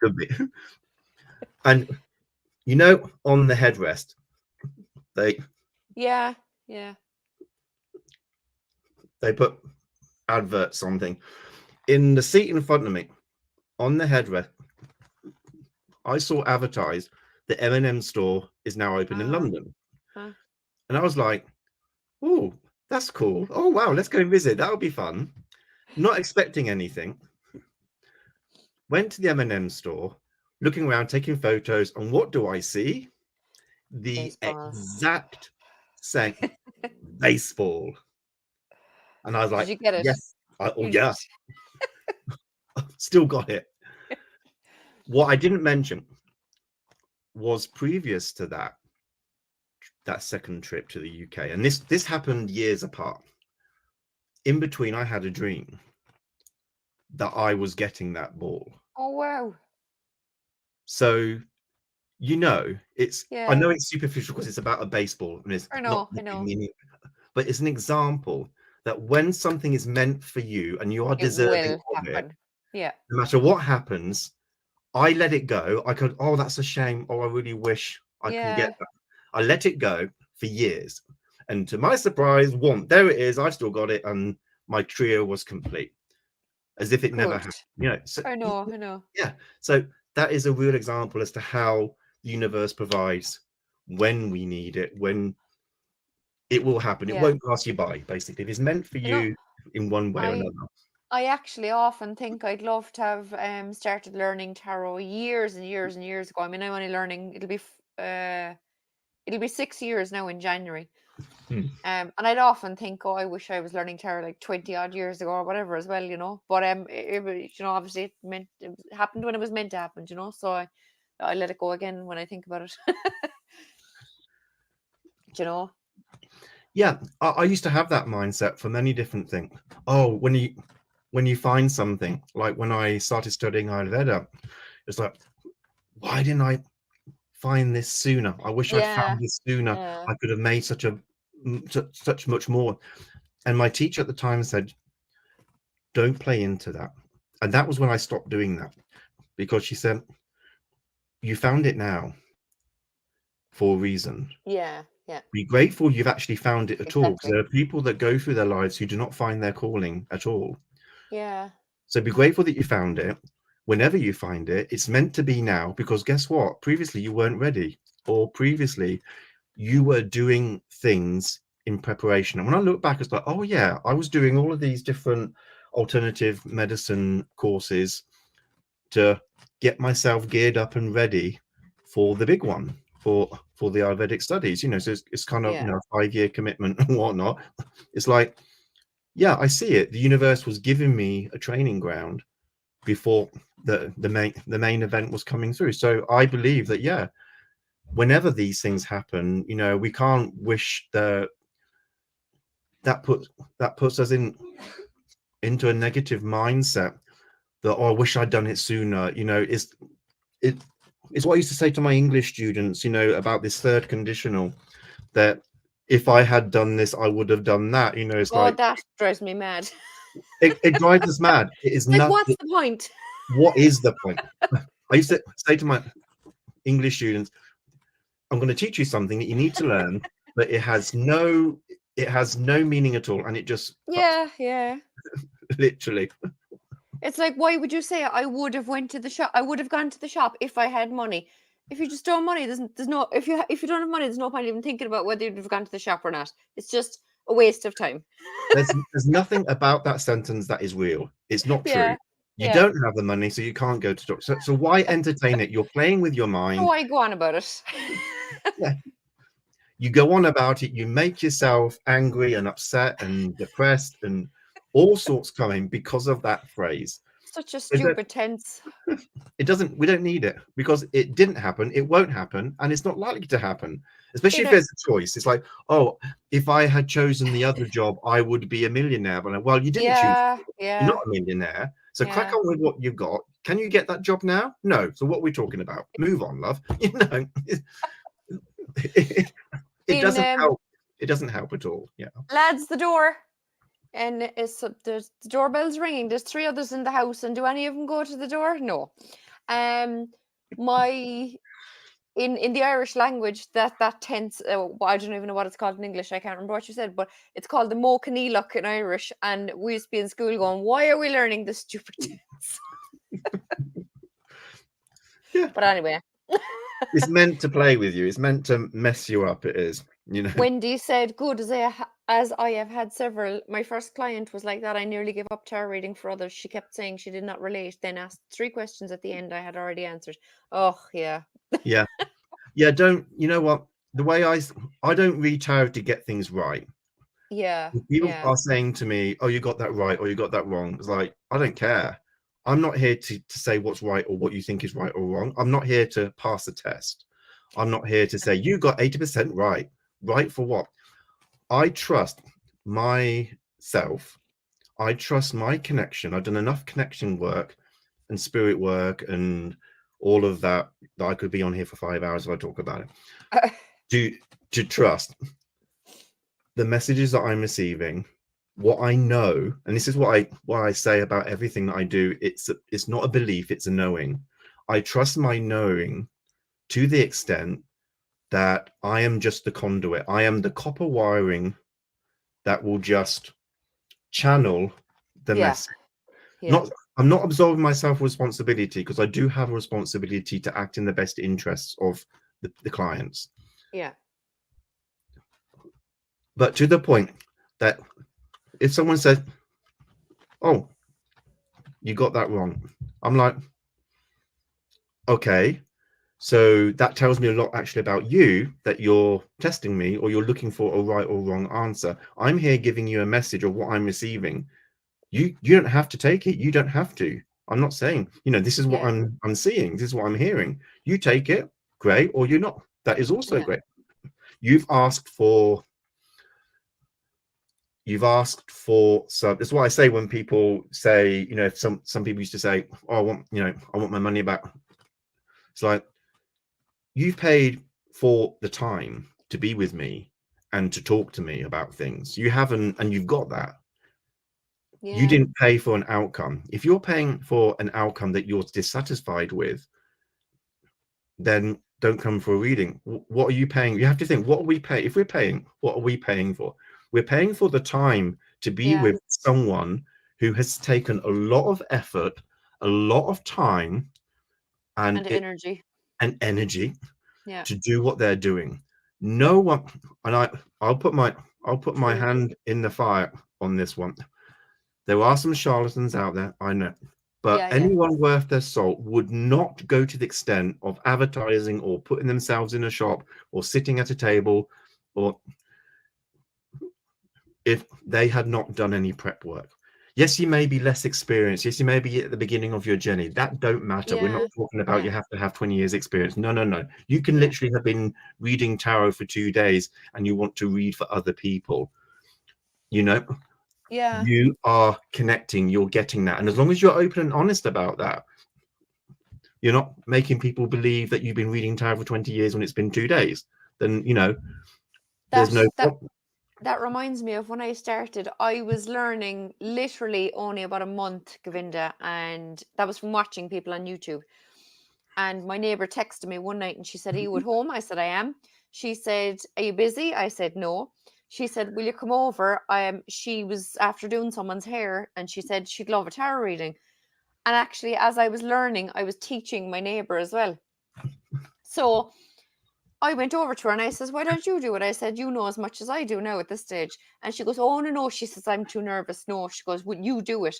Could be. And on the headrest, they Yeah. put adverts, something in the seat in front of me on the headrest. I saw advertised the M&M store is now open in London. And I was like, oh, that's cool. Oh, wow, let's go and visit. That'll be fun. Not expecting anything. Went to the M&M store, looking around, taking photos. And what do I see? The exact same baseball. And I was like, did you get it? yes. Yeah. Still got it. What I didn't mention was previous to that second trip to the UK, and this happened years apart. In between, I had a dream that I was getting that ball. Oh wow! So, it's I know Yeah. it's superficial because it's about a baseball, and it's I not know. meaning, but it's an example that when something is meant for you and you are It deserving will of it, happen. Yeah. no matter what happens, I let it go. I could, oh, that's a shame. Oh, I really wish I can get Yeah. that. I let it go for years. And to my surprise, there it is. I still got it. And my trio was complete, as if it never Good. happened. So I know. yeah. So that is a real example as to how the universe provides when we need it, when it will happen. It Yeah. won't pass you by, basically. If it's meant for you in one way or I another. I actually often think I'd love to have started learning tarot years and years and years ago. I mean, I'm only learning. It'll be 6 years now in January. And I'd often think, oh, I wish I was learning tarot like 20 odd years ago or whatever as well, you know. But obviously it happened when it was meant to happen, you know. So I let it go again when I think about it. You know. Yeah, I used to have that mindset for many different things. Oh, when you find something, like when I started studying Ayurveda, it's like, why didn't I find this sooner? I wish I'd Yeah. found this sooner. Yeah. I could have made such much more. And my teacher at the time said, don't play into that. And that was when I stopped doing that, because she said, you found it now for a reason. Yeah. Yeah. Be grateful you've actually found it at all, because Exactly. there are people that go through their lives who do not find their calling at all. Yeah. So be grateful that you found it. Whenever you find it, it's meant to be now, because guess what? Previously you weren't ready, or previously you were doing things in preparation. And when I look back, it's like, oh yeah, I was doing all of these different alternative medicine courses to get myself geared up and ready for the big one, for the Ayurvedic studies, you know. So it's kind of, you Yeah. know, a 5-year commitment and whatnot. It's like, yeah, I see it. The universe was giving me a training ground before the main event was coming through. So I believe that, yeah, whenever these things happen, you know, we can't wish that puts us into a negative mindset that, oh, I wish I'd done it sooner. You know, it's what I used to say to my English students, you know, about this third conditional, that if I had done this, I would have done that. You know, it's Oh, like, that drives me mad. it drives us mad. It is Like, nothing. what's the point? What is the point? I used to say to my English students, I'm going to teach you something that you need to learn, but it has no meaning at all, and it just Yeah. Yeah. literally. It's like, why would you say I would have went to the shop? I would have gone to the shop if I had money. If you just don't have money, there's no if you don't have money, there's no point even thinking about whether you'd have gone to the shop or not. It's just a waste of time. There's nothing about that sentence that is real. It's not true. Yeah. You Yeah. don't have the money, so you can't go to doctor. So why entertain it? You're playing with your So mind. why go on about it? Yeah. You go on about it. You make yourself angry and upset and depressed and all sorts coming because of that phrase. Such a stupid tense. It doesn't. We don't need it, because it didn't happen. It won't happen, and it's not likely to happen. Especially if It, there's a choice. It's like, oh, if I had chosen the other job, I would be a millionaire. But well, you didn't choose. yeah. You're Yeah. not a millionaire. So crack Yeah. on with what you've got. Can you get that job now? No. So what are we talking about? Move on, love. You know, it In doesn't help. It doesn't help at all. Yeah. lads, the door. And there's the doorbell's ringing. There's 3 others in the house, and do any of them go to the door? No. My in the Irish language, that tense. I don't even know what it's called in English. I can't remember what you said, but it's called the Mochanílach in Irish. And we used to be in school going, "Why are we learning this stupid tense?" Yeah. But anyway. It's meant to play with you. It's meant to mess you up. It is. You know. Wendy said, "Good as I have had several. My first client was like that. I nearly gave up tarot reading for others. She kept saying she did not relate. Then asked 3 questions at the end I had already answered. Oh yeah, Yeah. Yeah. Don't. You know what? The way I don't read tarot to get things right. yeah, If people yeah, are saying to me, "Oh, you got that right," or "You got that wrong," it's like, I don't care. I'm not here to say what's right or what you think is right or wrong. I'm not here to pass a test. I'm not here to say you got 80% right. Right for what? I trust myself. I trust my connection. I've done enough connection work and spirit work and all of that I could be on here for 5 hours if I talk about it. To trust the messages that I'm receiving, what I know, and this is what I say about everything that I do. It's not a belief, it's a knowing. I trust my knowing to the extent that I am just the conduit. I am the copper wiring that will just channel the yeah, message. yeah, Not I'm not absolving myself responsibility, because I do have a responsibility to act in the best interests of the clients. yeah, But to the point that if someone says, "Oh, you got that wrong. I'm like, okay, so that tells me a lot actually about you, that you're testing me or you're looking for a right or wrong answer. I'm here giving you a message of what I'm receiving. You don't have to take it. You don't have to. I'm not saying, this is what Yeah. I'm seeing. This is what I'm hearing. You take it, great, or you're not. That is also Yeah. great. You've asked for so that's why I say, when people say, if some people used to say, oh, I want my money back. It's like, you've paid for the time to be with me and to talk to me about things. You haven't, and you've got that. Yeah. You didn't pay for an outcome. If you're paying for an outcome that you're dissatisfied with, then don't come for a reading. What are you paying? You have to think, what are we paying? If we're paying, what are we paying for? We're paying for the time to be with someone who has taken a lot of effort, a lot of time, and energy. Yeah. To do what they're doing. No one, and I'll put my hand in the fire on this one. There are some charlatans out there, I know, but anyone worth their salt would not go to the extent of advertising or putting themselves in a shop or sitting at a table, or if they had not done any prep work. Yes, you may be less experienced. Yes, you may be at the beginning of your journey. That don't matter. We're not talking about you have to have 20 years experience. No. You can literally have been reading tarot for 2 days and you want to read for other people. You are connecting, you're getting that. And as long as you're open and honest about that, you're not making people believe that you've been reading tarot for 20 years when it's been 2 days, then, there's no problem. That reminds me of when I started. I was learning literally only about a month, Govinda, and that was from watching people on YouTube. And my neighbor texted me one night and she said, are you at home? I said, I am. She said, are you busy? I said, no. She said, will you come over? She was after doing someone's hair and she said she'd love a tarot reading. And actually, as I was learning, I was teaching my neighbor as well. So I went over to her and I says, why don't you do it? I said, you know as much as I do now at this stage. And she goes, oh, no. She says, I'm too nervous. No, she goes, would you do it?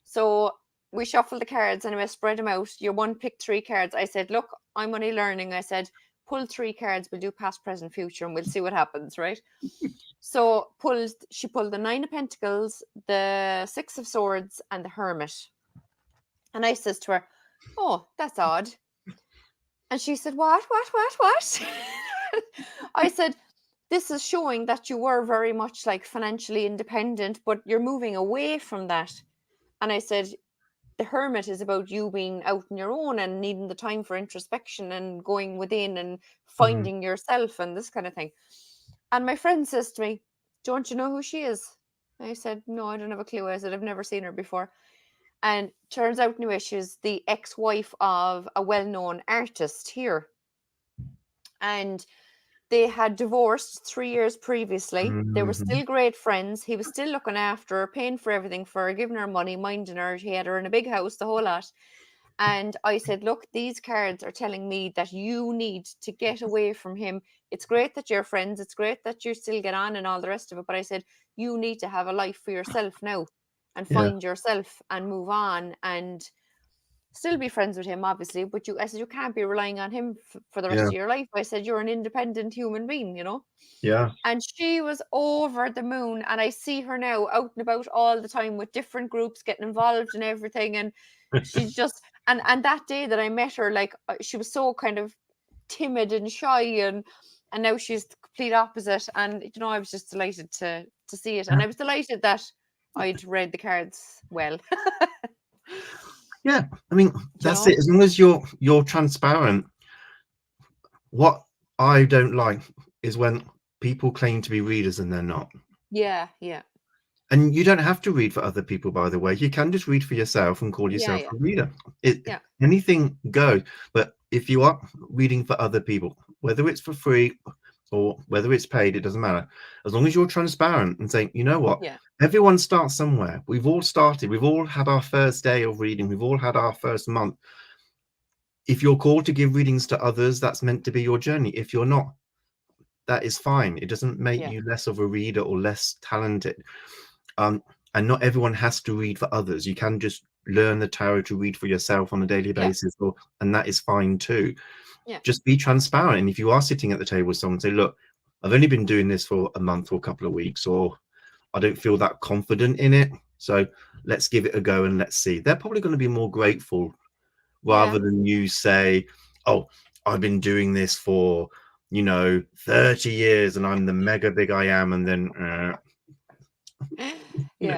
So we shuffled the cards and I spread them out. Your one picked 3 cards. I said, look, I'm only learning. I said, pull 3 cards. We'll do past, present, future, and we'll see what happens, right? So she pulled the 9 of Pentacles, the 6 of Swords, and the Hermit. And I says to her, oh, that's odd. And she said, what? I said, this is showing that you were very much like financially independent, but you're moving away from that. And I said, the Hermit is about you being out on your own and needing the time for introspection and going within and finding yourself and this kind of thing. And my friend says to me, don't you know who she is? I said, no, I don't have a clue. I said, I've never seen her before. And turns out anyway, she's the ex-wife of a well-known artist here. And they had divorced 3 years previously. They were still great friends. He was still looking after her, paying for everything for her, giving her money, minding her. He had her in a big house, the whole lot. And I said, look, these cards are telling me that you need to get away from him. It's great that you're friends. It's great that you still get on and all the rest of it. But I said, you need to have a life for yourself now and find yourself and move on and still be friends with him, obviously. But I said, you can't be relying on him for the rest of your life. I said, you're an independent human being, Yeah. And she was over the moon. And I see her now out and about all the time with different groups, getting involved in everything. And she's just, and that day that I met her, like she was so kind of timid and shy and now she's the complete opposite. And, I was just delighted to see it. And I was delighted that I'd read the cards well. Yeah, I mean, that's it. As long as you're transparent. What I don't like is when people claim to be readers and they're not. Yeah. And you don't have to read for other people, by the way. You can just read for yourself and call yourself a reader. Anything goes. But if you are reading for other people, whether it's for free or whether it's paid, it doesn't matter. As long as you're transparent and saying, you know what, everyone starts somewhere. We've all started. We've all had our first day of reading. We've all had our first month. If you're called to give readings to others, that's meant to be your journey. If you're not, that is fine. It doesn't make you less of a reader or less talented. And not everyone has to read for others. You can just learn the tarot to read for yourself on a daily basis, and that is fine too. Just be transparent. And if you are sitting at the table with someone, say, look, I've only been doing this for a month or a couple of weeks, or I don't feel that confident in it, so let's give it a go and let's see. They're probably going to be more grateful rather than you say, oh, I've been doing this for 30 years and I'm the mega big I am, and then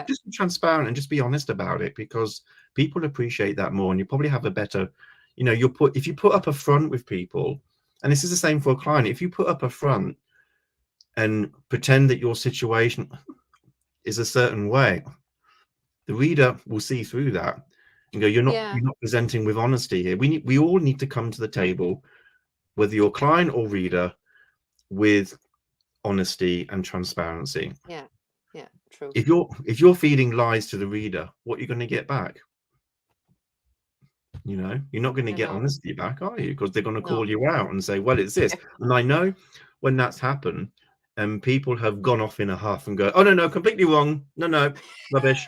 just be transparent and just be honest about it, because people appreciate that more, and you probably have a better, if you put up a front with people, and this is the same for a client, if you put up a front and pretend that your situation is a certain way, the reader will see through that and go, you're not presenting with honesty here. We all need to come to the table, whether you're client or reader, with honesty and transparency. True. If you're feeding lies to the reader, what are you going to get back? You're not going to get honesty back, are you? Because they're going to call you out and say, well, it's this. And I know when that's happened and people have gone off in a huff and go, oh, no, completely wrong. No, rubbish.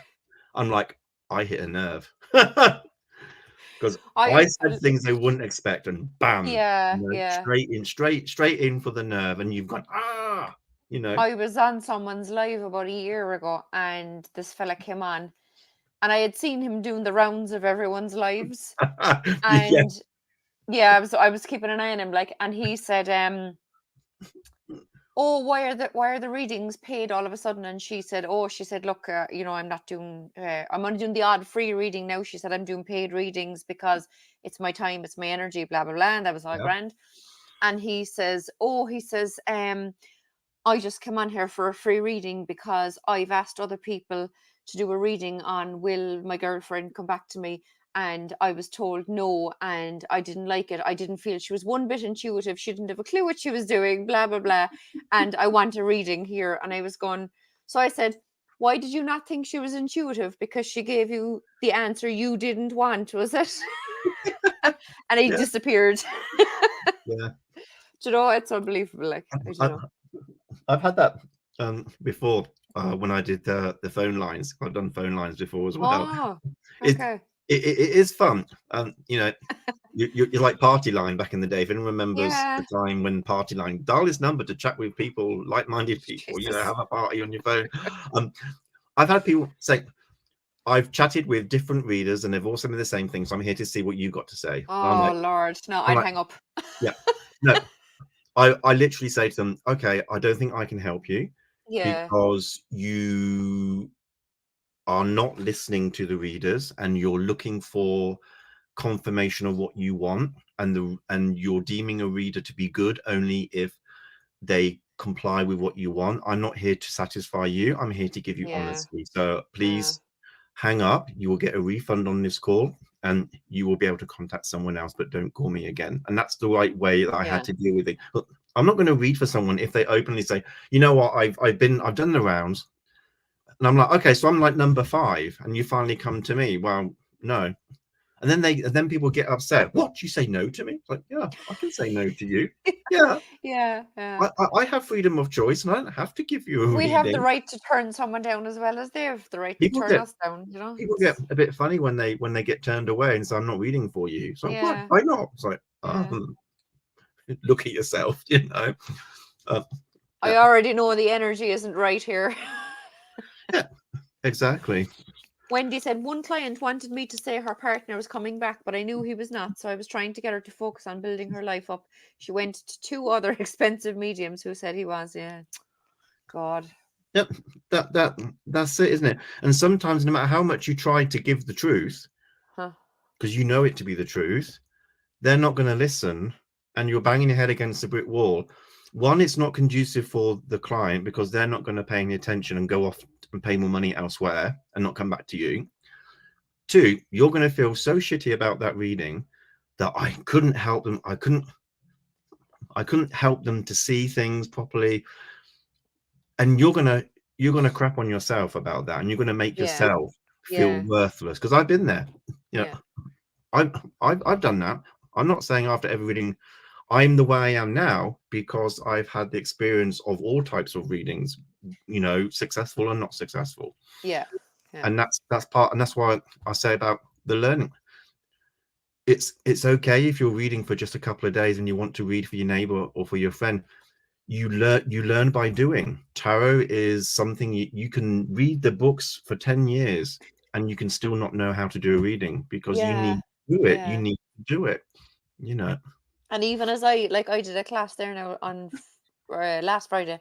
I'm like, I hit a nerve. Because I said things they wouldn't expect, and bam, straight in for the nerve, and you've gone, I was on someone's live about a year ago, and this fella came on, and I had seen him doing the rounds of everyone's lives, and I was keeping an eye on him, like, and he said, oh, why are the readings paid all of a sudden? And she said, look, I'm not doing, I'm only doing the odd free reading now. She said, I'm doing paid readings because it's my time, it's my energy, blah, blah, blah. And that was all grand. And he says, I just come on here for a free reading because I've asked other people to do a reading on, will my girlfriend come back to me? And I was told no, and I didn't like it. I didn't feel she was one bit intuitive. She didn't have a clue what she was doing, blah, blah, blah. And I want a reading here. And I was going, so I said, why did you not think she was intuitive? Because she gave you the answer you didn't want, was it? And he disappeared. It's unbelievable. Like, I've had that before when I did the phone lines. I've done phone lines before as well. Oh, okay. It is fun. You're like Party Line back in the day. If anyone remembers the time when Party Line, dial this number to chat with people, like-minded people, have a party on your phone. I've had people say, I've chatted with different readers and they've all said me the same thing, so I'm here to see what you got to say. Oh, Lord. No, I'd hang up. No. I literally say to them, okay, I don't think I can help you because you are not listening to the readers and you're looking for confirmation of what you want, and you're deeming a reader to be good only if they comply with what you want. I'm not here to satisfy you. I'm here to give you honesty. So please hang up. You will get a refund on this call and you will be able to contact someone else, but don't call me again. And that's the right way that I had to deal with it. Look, I'm not going to read for someone if they openly say, you know what, I've done the rounds. And I'm like, okay, so I'm like number 5 and you finally come to me. Well, no. And then people get upset. What? You say no to me? It's like, yeah, I can say no to you. Yeah. I have freedom of choice and I don't have to give you a reading. We have the right to turn someone down as well as they have the right to turn us down, People get a bit funny when they get turned away and say, I'm not reading for you. So why not? It's like, look at yourself, I already know the energy isn't right here. Yeah, exactly. Wendy said, one client wanted me to say her partner was coming back, but I knew he was not. So I was trying to get her to focus on building her life up. She went to 2 other expensive mediums who said he was. Yeah. God. Yep. That's it, isn't it? And sometimes no matter how much you try to give the truth, because you know it to be the truth, they're not going to listen and you're banging your head against a brick wall. One, it's not conducive for the client because they're not going to pay any attention and go off and pay more money elsewhere and not come back to you. 2, you're going to feel so shitty about that reading that I couldn't help them. I couldn't help them to see things properly. And you're gonna crap on yourself about that, and you're gonna make yourself feel worthless. Because I've been there. I've done that. I'm not saying after every reading I'm the way I am now because I've had the experience of all types of readings, successful and not successful. Yeah. And that's part, and that's why I say about the learning. It's okay if you're reading for just a couple of days and you want to read for your neighbor or for your friend. You learn by doing. Tarot is something you can read the books for 10 years and you can still not know how to do a reading, because you need to do it. You need to do it, you know. And even as I did a class there now on last Friday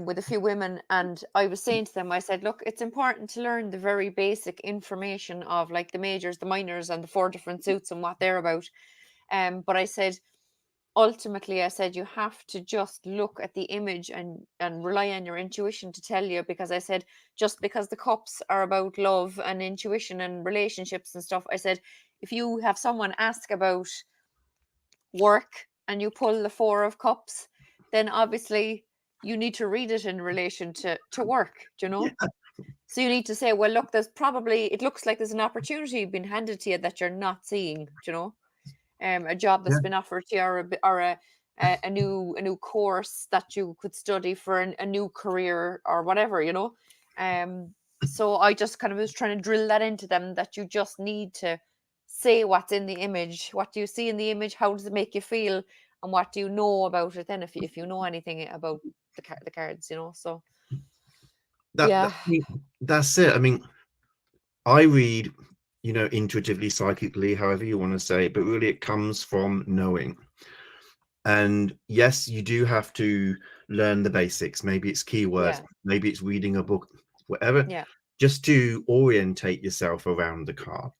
with a few women, and I was saying to them, I said, look, it's important to learn the very basic information of like the majors, the minors, and the 4 different suits and what they're about. But I said, ultimately, I said, you have to just look at the image and rely on your intuition to tell you, because I said, just because the cups are about love and intuition and relationships and stuff, I said, if you have someone ask about work and you pull the 4 of cups, then obviously you need to read it in relation to work, you know. Yeah. So you need to say, well, look, there's probably, it looks like there's an opportunity being handed to you that you're not seeing, you know. A job that's been offered to you, or a new course that you could study for a new career or whatever, you know. So I just kind of was trying to drill that into them, that you just need to say what's in the image. What do you see in the image? How does it make you feel? And what do you know about it then, if you know anything about the cards, you know. So That's it. I mean, I read, you know, intuitively, psychically, however you want to say it, but really it comes from knowing. And yes, you do have to learn the basics. Maybe it's keywords, maybe it's reading a book, whatever, just to orientate yourself around the card.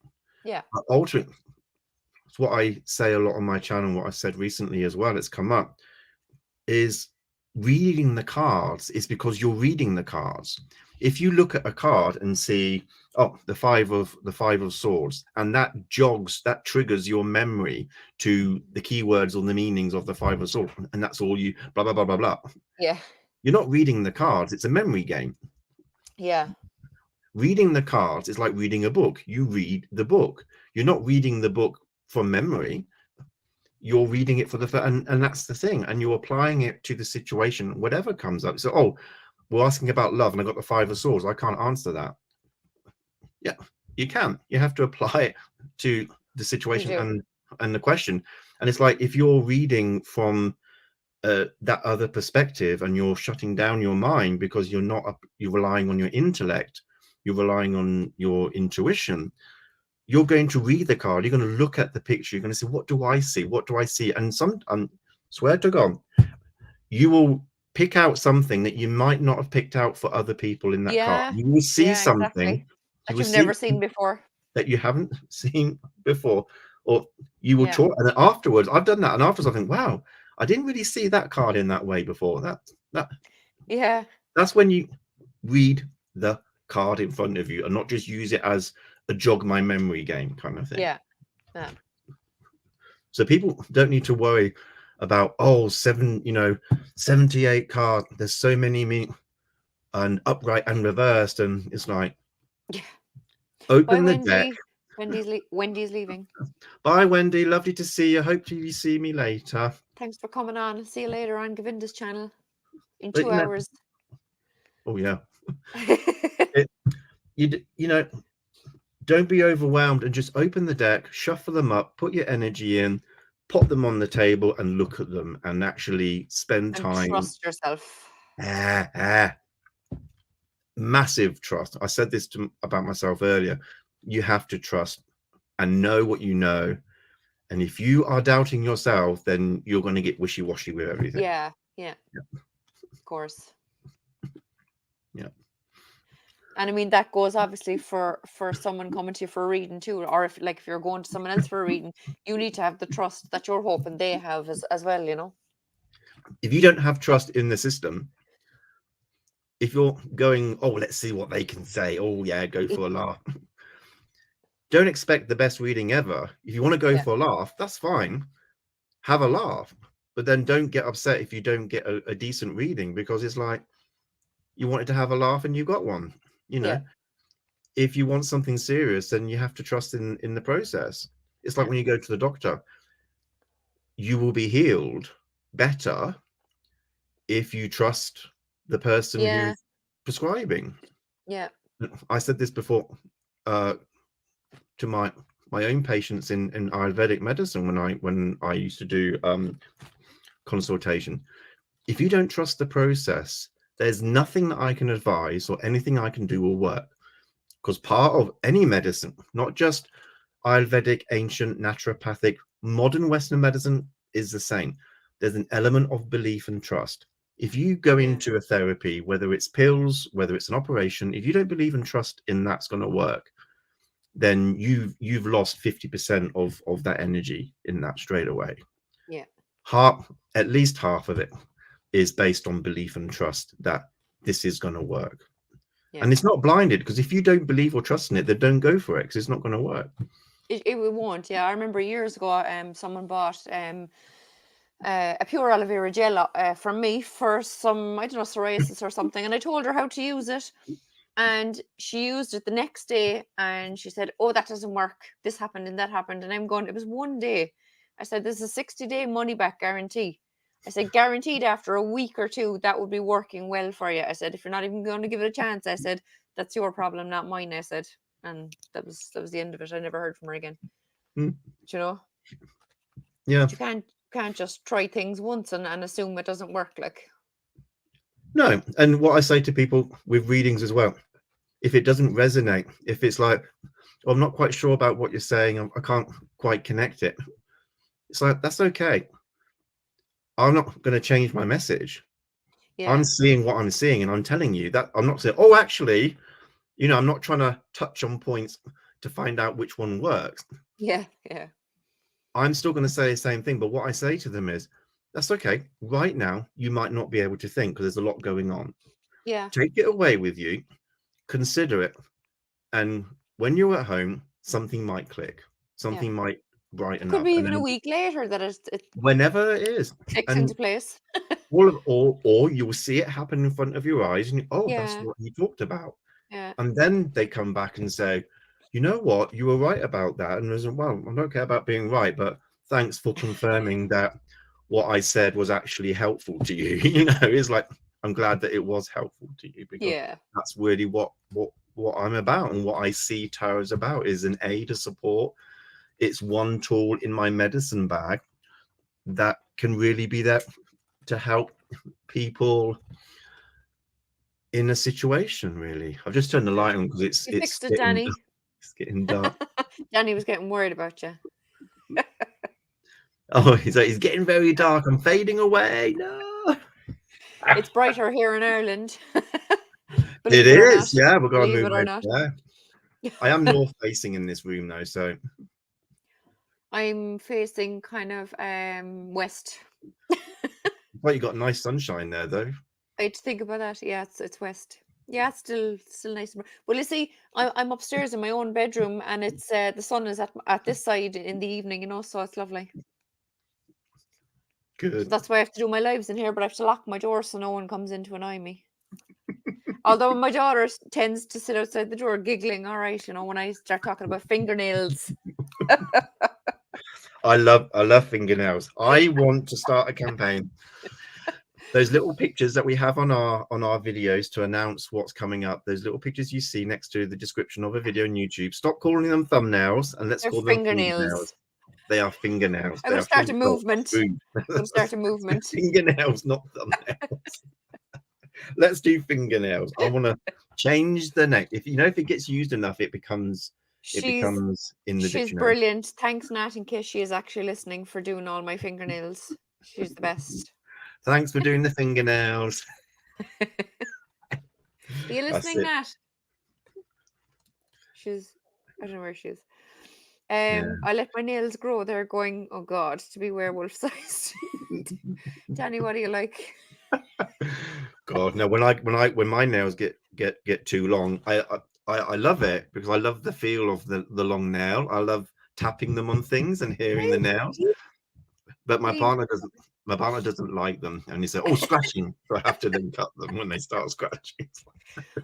But ultimately, it's what I say a lot on my channel, what I said recently as well, it's come up, is reading the cards is because you're reading the cards. If you look at a card and see, oh, the five of swords, and that triggers your memory to the keywords or the meanings of the 5 of swords, and that's all you blah blah blah blah blah. You're not reading the cards, it's a memory game. Reading the cards is like reading a book. You read the book. You're not reading the book from memory. You're reading it for the and that's the thing, and you're applying it to the situation, whatever comes up. So, oh, we're asking about love and I got the 5 of swords, I can't answer that. Yeah, you can. You have to apply it to the situation and the question. And it's like, if you're reading from that other perspective and you're shutting down your mind because you're relying on your intellect, you're relying on your intuition, you're going to read the card, you're going to look at the picture, you're going to say, what do I see? What do I see? And swear to God, you will pick out something that you might not have picked out for other people in that card. You will see something that you've never seen before, that you haven't seen before, or you will try. And afterwards, I've done that, and afterwards I think, wow, I didn't really see that card in that way before. That's when you read the card in front of you and not just use it as a jog my memory game kind of thing. So people don't need to worry about 78 cards, there's so many and upright and reversed, and it's like, open the deck. Wendy's leaving. Bye, Wendy, lovely to see you. Hope you see me later. Thanks for coming on. See you later on Govinda's channel in 2 hours. Oh yeah. You know, don't be overwhelmed and just open the deck, shuffle them up, put your energy in, pop them on the table and look at them and actually spend time. Trust yourself. Massive trust. I said this about myself earlier. You have to trust and know what you know. And if you are doubting yourself, then you're going to get wishy-washy with everything. Yeah. Of course. Yeah. And I mean, that goes obviously for someone coming to you for a reading too, or if you're going to someone else for a reading, you need to have the trust that you're hoping they have as well, you know. If you don't have trust in the system, if you're going, oh, let's see what they can say, oh yeah, go for a laugh, don't expect the best reading ever. If you want to go for a laugh, that's fine, have a laugh, but then don't get upset if you don't get a decent reading, because it's like, you wanted to have a laugh and you got one, you know. If you want something serious, then you have to trust in the process. It's like when you go to the doctor, you will be healed better if you trust the person who's prescribing. I said this before. to my own patients in Ayurvedic medicine when I used to do consultation. If you don't trust the process, there's nothing that I can advise or anything I can do will work. Because part of any medicine, not just Ayurvedic, ancient, naturopathic, modern Western medicine, is the same. There's an element of belief and trust. If you go into a therapy, whether it's pills, whether it's an operation, if you don't believe and trust in that's going to work, then you've lost 50% of that energy in that straight away. Yeah. At least half of it is based on belief and trust that this is going to work. Yeah. And it's not blinded, because if you don't believe or trust in it, then don't go for it, because it's not going to work. It won't. Yeah, I remember years ago, someone bought a pure aloe vera gel from me for some, I don't know, psoriasis or something, and I told her how to use it, and she used it the next day, and she said, "Oh, that doesn't work. This happened and that happened." And I'm going, "It was one day." I said, "This is a 60-day money back guarantee." I said, "Guaranteed after a week or two that would be working well for you." I said, "If you're not even going to give it a chance," I said, "that's your problem, not mine." I said, and that was the end of it. I never heard from her again. You know? Yeah. But you can't just try things once and assume it doesn't work. Like, no. And what I say to people with readings as well, if it doesn't resonate, if it's like, well, I'm not quite sure about what you're saying, I can't quite connect it, it's like, that's okay. I'm not going to change my message. Yeah. I'm seeing what I'm seeing, and I'm telling you that. I'm not saying, oh, actually, I'm not trying to touch on points to find out which one works. Yeah. I'm still going to say the same thing, but what I say to them is, that's okay. Right now, you might not be able to think because there's a lot going on. Yeah. Take it away with you, consider it, and when you're at home, something might click, something might brighten up. Could be even a week later that it whenever it is clicks into place. or you'll see it happen in front of your eyes, and that's what he talked about. Yeah. And then they come back and say, you know what, you were right about that. And there's, well, I don't care about being right, but thanks for confirming that what I said was actually helpful to you. It's like, I'm glad that it was helpful to you, because that's really what I'm about, and what I see tarot is about, is an aid, a support. It's one tool in my medicine bag that can really be there to help people in a situation. Really, I've just turned the light on because it's fixed it, Danny. It's getting dark. Danny was getting worried about you. Oh, he's like, it's getting very dark. I'm fading away. No, it's brighter here in Ireland. It is. Yeah, we're going to move it or not. Yeah. I am north facing in this room though, so I'm facing kind of west. Well, you got nice sunshine there though. I had to think about that. Yeah, it's west. Yeah, it's still nice. Well, you see, I'm upstairs in my own bedroom, and it's the sun is at this side in the evening, so it's lovely. Good. So that's why I have to do my lives in here, but I have to lock my door so no one comes in to annoy me. Although my daughter tends to sit outside the door giggling, all right, when I start talking about fingernails. I love fingernails. I want to start a campaign. Those little pictures that we have on our videos to announce what's coming up, those little pictures you see next to the description of a video on YouTube, stop calling them thumbnails and let's call them fingernails. They are fingernails. I'm going to start a movement. Fingernails, not thumbnails. Let's do fingernails. I want to change the name. If it gets used enough, it becomes in the dictionary. She's brilliant. Thanks, Nat, in case she is actually listening, for doing all my fingernails. She's the best. Thanks for doing the fingernails. Are you listening, Nat? I don't know where she is. I let my nails grow. They're going, oh God, to be werewolf sized. Danny, what do you like? God, no. When my nails get too long, I love it, because I love the feel of the long nail. I love tapping them on things and hearing the nails. But my partner doesn't like them, and he said, "Oh, scratching!" So I have to then cut them when they start scratching.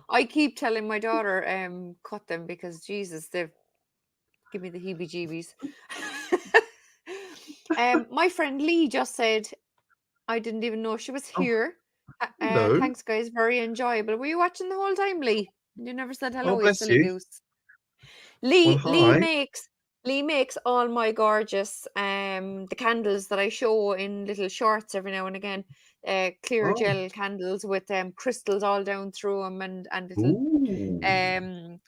I keep telling my daughter, cut them, because Jesus, they give me the heebie-jeebies. My friend Lee just said, I didn't even know she was here. No. Thanks, guys. Very enjoyable. Were you watching the whole time, Lee? You never said hello, Oh, bless you silly you. goose. Well, Lee hi. makes all my gorgeous the candles that I show in little shorts every now and again. Clear Oh, gel candles with crystals all down through them, and ooh, um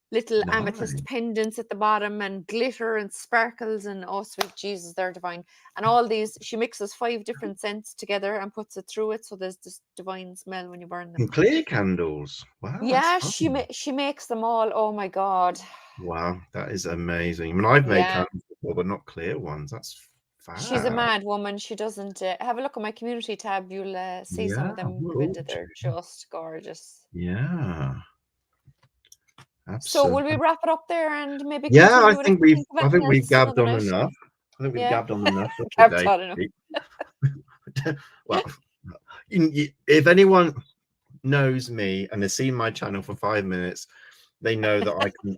little amethyst nice. pendants at the bottom, and glitter and sparkles, and oh sweet Jesus, they're divine. And all these, she mixes 5 different scents together and puts it through it, so there's this divine smell when you burn them. And clear candles. Wow, that's Yeah, fun. she makes them all. Oh my God. Wow, that is amazing. I mean, I've made Yeah. candles before, but not clear ones. That's She's a fab. mad woman. She doesn't have a look at my community tab. You'll see some Yeah, of them, we're all Govinda. They're just gorgeous. yeah, So will absolutely. we wrap it up there and maybe Yeah, continue it if we think of I anything think we've else gabbed another on night? enough. I think we've Yeah, gabbed on enough for kept today. on enough. Well, if anyone knows me and has seen my channel for 5 minutes, they know that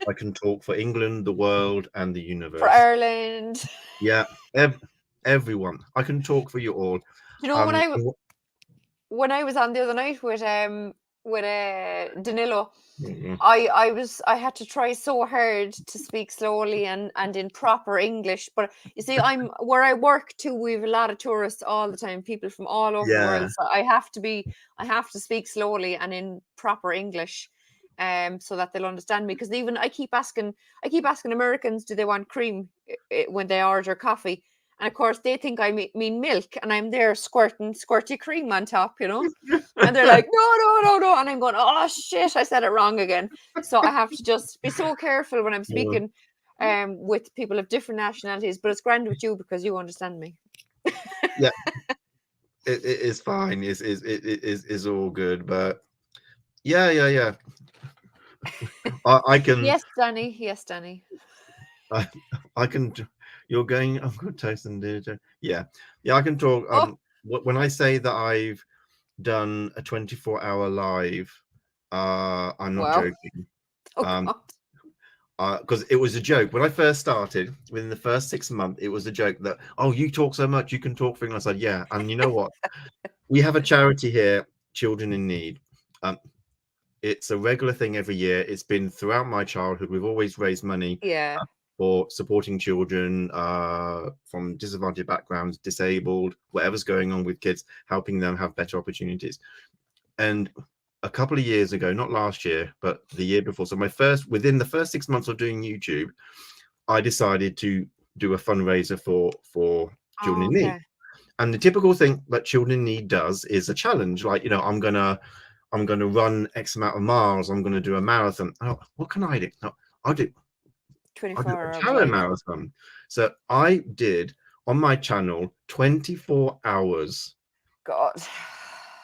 I can talk for England, the world, and the For universe. Ireland. Yeah, everyone. I can talk for you all. You know, Um, when I was on the other night with Danilo, mm, I had to try so hard to speak slowly and in proper English. But you see, I'm where I work too, we have a lot of tourists all the time, people from all over the yeah, world. So I have to speak slowly and in proper English, so that they'll understand me. Because even I keep asking Americans, do they want cream when they order coffee? And of course, they think I mean milk, and I'm there squirting squirty cream on top, you know. And they're like, no, no, no, no. And I'm going, oh shit, I said it wrong again. So I have to just be so careful when I'm yeah, speaking with people of different nationalities. But it's grand with you because you understand me. yeah. It is fine. It is all good. But yeah. I can Yes, Danny. Yes, Danny. I, I can. You're going. I'm going to taste and do. Yeah, yeah. I can talk. Oh, When I say that I've done a 24-hour live, I'm not wow. joking. Oh, Um, God. because it was a joke when I first started. Within the first 6 months, it was a joke that, oh, you talk so much, you can talk for English. I said, yeah, and you know what? We have a charity here, Children in Need. Um, it's a regular thing every year. It's been throughout my childhood. We've always raised money Yeah. for supporting children from disadvantaged backgrounds, disabled, whatever's going on with kids, helping them have better opportunities. And a couple of years ago, not last year, but the year before, so within the first 6 months of doing YouTube, I decided to do a fundraiser for Children Oh, in Need. okay. And the typical thing that Children in Need does is a challenge, like, I'm gonna run X amount of miles, I'm gonna do a marathon. Oh, what can I do? No, I'll do I'll do 24 a hour tarot live. marathon. So I did on my channel 24 hours God.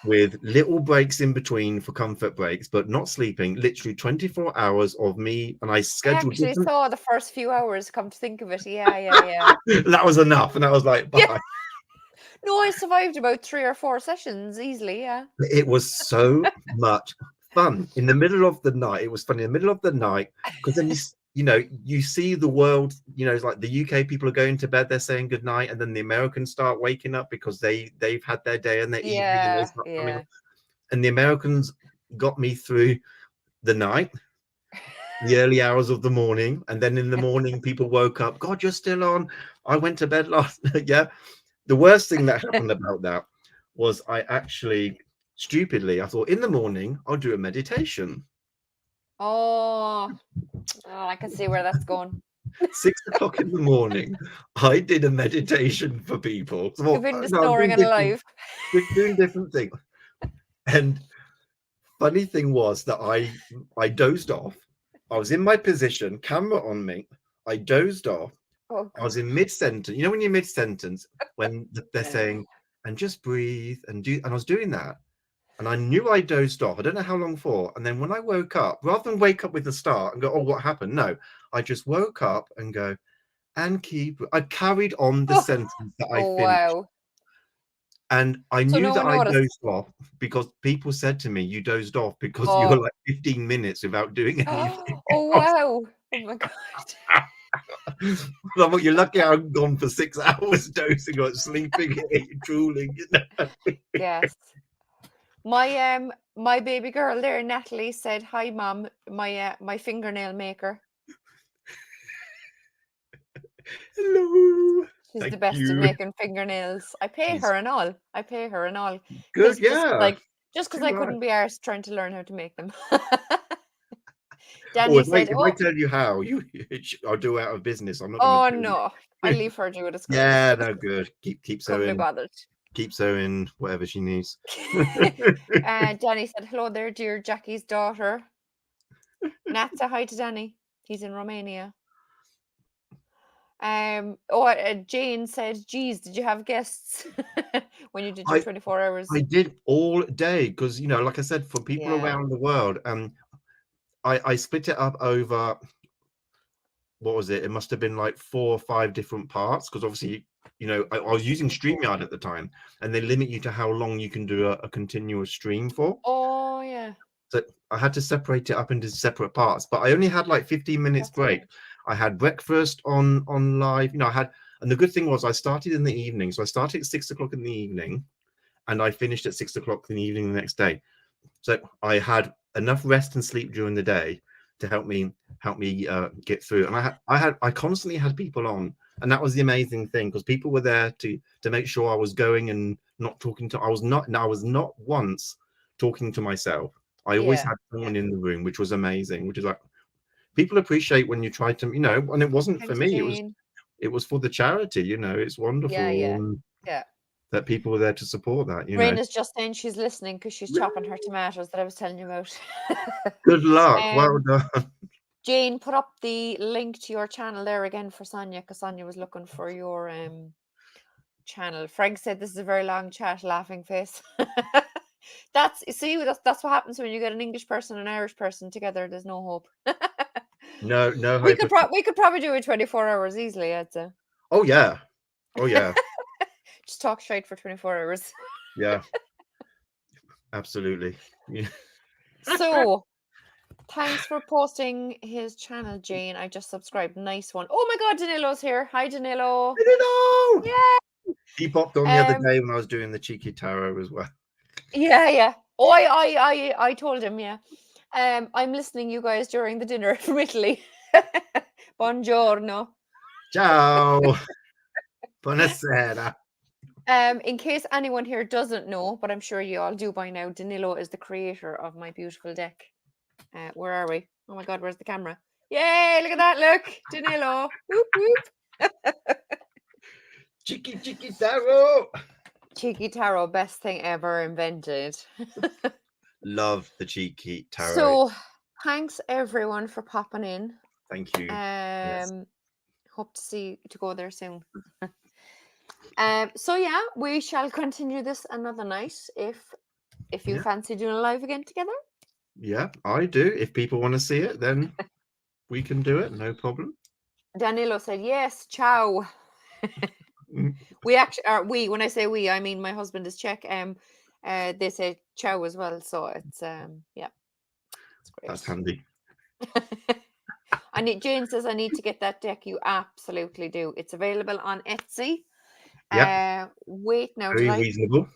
with little breaks in between for comfort breaks, but not sleeping. Literally 24 hours of me, and I I scheduled actually different. saw the first few hours, come to think of it. Yeah, yeah, yeah. That was enough, and I was like, Yeah. bye. No, I survived about 3 or 4 sessions easily, yeah. It was so much fun in the middle of the night. It was fun in the middle of the night because then you see the world. It's like the UK people are going to bed, they're saying good night, and then the Americans start waking up because they've had their day and their evening, and they Yeah, start coming yeah. up. And the Americans got me through the night, the early hours of the morning, and then in the morning people woke up. God, you're still on. I went to bed last. Yeah. The worst thing that happened about that was I actually stupidly I thought in the morning I'll do a meditation. Oh, I can see where that's going. 6 o'clock in the morning, I did a meditation for people. So Govinda no, I'm snoring and alive. doing different things. And funny thing was that I dozed off. I was in my position, camera on me. I dozed off. Oh, I was God. in mid sentence. You know when you're mid sentence when they're saying and just breathe and I was doing that. And I knew I dozed off. I don't know how long for. And then when I woke up, rather than wake up with the start and go, oh, what happened? No, I just woke up and go, and I carried on the Oh, sentence that I oh, finished. wow. And I So knew no that one I noticed. dozed off because people said to me, you dozed off because you were Oh. like 15 minutes without doing anything. Oh, wow. Oh, my God. I'm like, you're lucky I'm gone for 6 hours dozing or sleeping, drooling. Yes. My baby girl there, Natalie, said, "Hi, mom, my fingernail maker." Hello. She's Thank the best at you. making fingernails. I pay her and all. Good. Just Yeah. because Too I right. couldn't be arsed trying to learn how to make them. Oh, Danny said, if I tell you how, I'll do out of business. I'm not going to "Oh do no, I it. leave her to it. It's great. Yeah, no good. Keeps her Couldn't be in. bothered." Keeps her in whatever she needs. Danny said, "Hello there, dear Jackie's daughter." Nat, say hi to Danny. He's in Romania. Jane said, "Geez, did you have guests when you did your 24 hours?" I did all day because, like I said, for people Yeah. around the world, I split it up over, what was it? It must have been like 4 or 5 different parts because obviously, I was using StreamYard at the time, and they limit you to how long you can do a continuous stream for. Oh yeah. So I had to separate it up into separate parts, but I only had like 15 minutes That's break. great. I had breakfast on live. And the good thing was I started in the evening. So I started at 6 o'clock in the evening, and I finished at 6 o'clock in the evening the next day. So I had enough rest and sleep during the day to help me get through. And I constantly had people on, and that was the amazing thing because people were there to make sure I was going and not talking to. I was not once talking to myself. I always Yeah. had someone in the room, which was amazing. Which is like people appreciate when you try to, and it wasn't for Thanks, me. Jane. It was for the charity. It's Yeah. wonderful that people were there to support that. Raina's just saying she's listening because she's chopping her tomatoes that I was telling you about. Good luck. Well done. Jane, put up the link to your channel there again for Sonia, because Sonia was looking for your channel. Frank said this is a very long chat, laughing face. That's what happens when you get an English person and an Irish person together. There's no hope. No We hope. we could probably do it 24 hours easily, I'd say. Oh yeah. Just talk straight for 24 hours. Yeah. Absolutely. Yeah. So, thanks for posting his channel, Jane. I just subscribed. Nice one. Oh my God, Danilo's here. Hi, Danilo. Yeah. He popped on the other day when I was doing the cheeky tarot as well. Yeah. Oh, I told him, yeah. I'm listening, you guys, during the dinner from Italy. Buongiorno. Ciao. Buonasera. In case anyone here doesn't know, but I'm sure you all do by now, Danilo is the creator of my beautiful deck. Where are we? Oh my God, where's the camera? Yay, look at that, look. Danilo. Whoop, whoop. Cheeky tarot. Cheeky tarot, best thing ever invented. Love the cheeky tarot. So, thanks everyone for popping in. Thank you. Yes. Hope to go there soon. So yeah, we shall continue this another night if you fancy doing a live again together. Yeah, I do. If people want to see it, then we can do it. No problem. Danilo said yes. Ciao. We actually when I say we, I mean my husband is Czech. They say ciao as well. So it's yeah, it's great. That's handy. Jane says I need to get that deck. You absolutely do. It's available on Etsy. Yeah. Wait now. Very reasonable.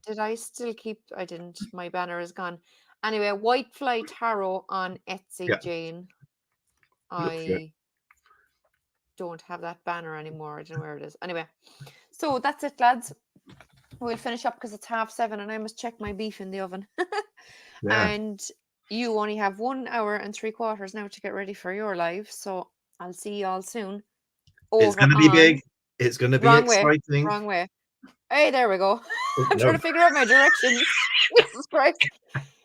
Did I still keep? I didn't. My banner is gone. Anyway, White Fly Tarot on Etsy, Jane. I don't have that banner anymore. I don't know where it is. Anyway, so that's it, lads. We'll finish up because it's 7:30 and I must check my beef in the oven. And you only have 1 hour and 3/4 now to get ready for your live. So I'll see you all soon. It's going to be big. It's going to be exciting. Wrong way. Hey, there we go. I'm trying to figure out my directions. Jesus Christ.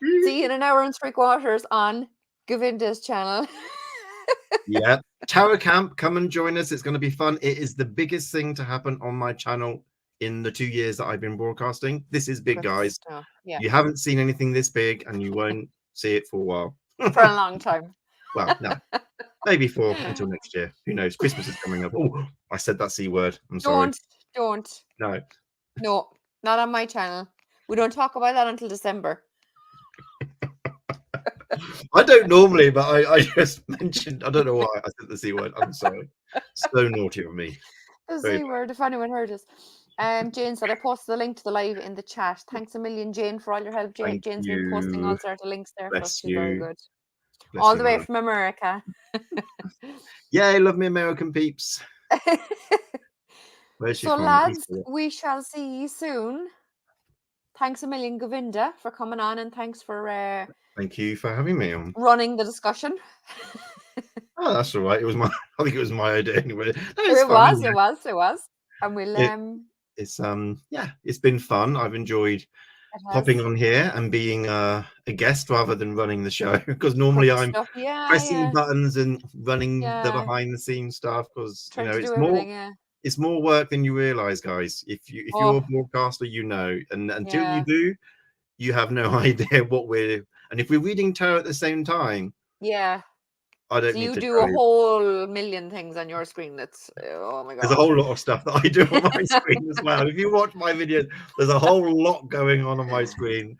See you in 1 hour and 3/4 on Govinda's channel. Yeah. Tarot Camp, come and join us. It's going to be fun. It is the biggest thing to happen on my channel in the 2 years that I've been broadcasting. This is big, guys. Yeah. You haven't seen anything this big and you won't see it for a while. For a long time. Well, no. Maybe until next year. Who knows? Christmas is coming up. Oh, I said that C word. I'm sorry. Don't. No, not on my channel. We don't talk about that until December. I don't normally, but I just mentioned, I don't know why I said the C word. I'm sorry. So naughty of me. The C word, if anyone heard us. Jane said I posted the link to the live in the chat. Thanks a million, Jane, for all your help. Jane's been posting all sorts of links there for us. She's very good. All the way from America. Yeah, I love me American peeps. Where's she So, from? lads, Eastern. we shall see you soon. Thanks a million, Govinda, for coming on, and thanks for Thank you for having me on. running the discussion. Oh, that's all right. It was my, I think it was my idea anyway. No, it's It fun. was, it was, it was. And we'll It's yeah, it's been fun. I've enjoyed it popping has on here and being a guest rather than running the show, because normally great I'm stuff. Yeah, pressing yeah, buttons and running the yeah. behind the scenes stuff, because Trying to do everything, yeah. it's more work than you realize, guys. If you're a Oh, broadcaster, you know, and until you yeah, do, you have no idea what we're, and if we're reading tarot at the same time, yeah. I don't So need you to do tell a you. whole million things on your screen. That's oh my There's a god. whole lot of stuff that I do on my screen as well. If you watch my videos, there's a whole lot going on my screen.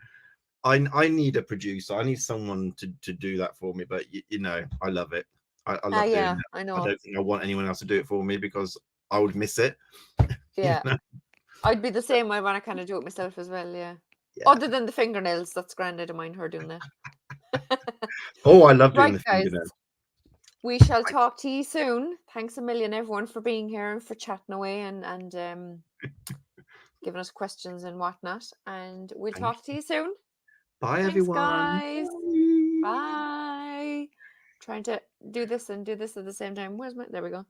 I need a producer. I need someone to do that for me. But you know, I love it. I love doing Yeah, it. I I know. don't think I want anyone else to do it for me, because I would miss it. You Yeah, know? I'd be the same. I want to kind of do it myself as well. Yeah. Yeah. Other than the fingernails, that's grand. I don't mind her doing that. Oh, I love doing Right, the guys. fingernail. We shall talk to you soon. Thanks a million, everyone, for being here and for chatting away and giving us questions and whatnot. And we'll Thank talk to you soon. Bye, Thanks, everyone. guys. Bye. Bye. Trying to do this and do this at the same time. Where's my? There we go.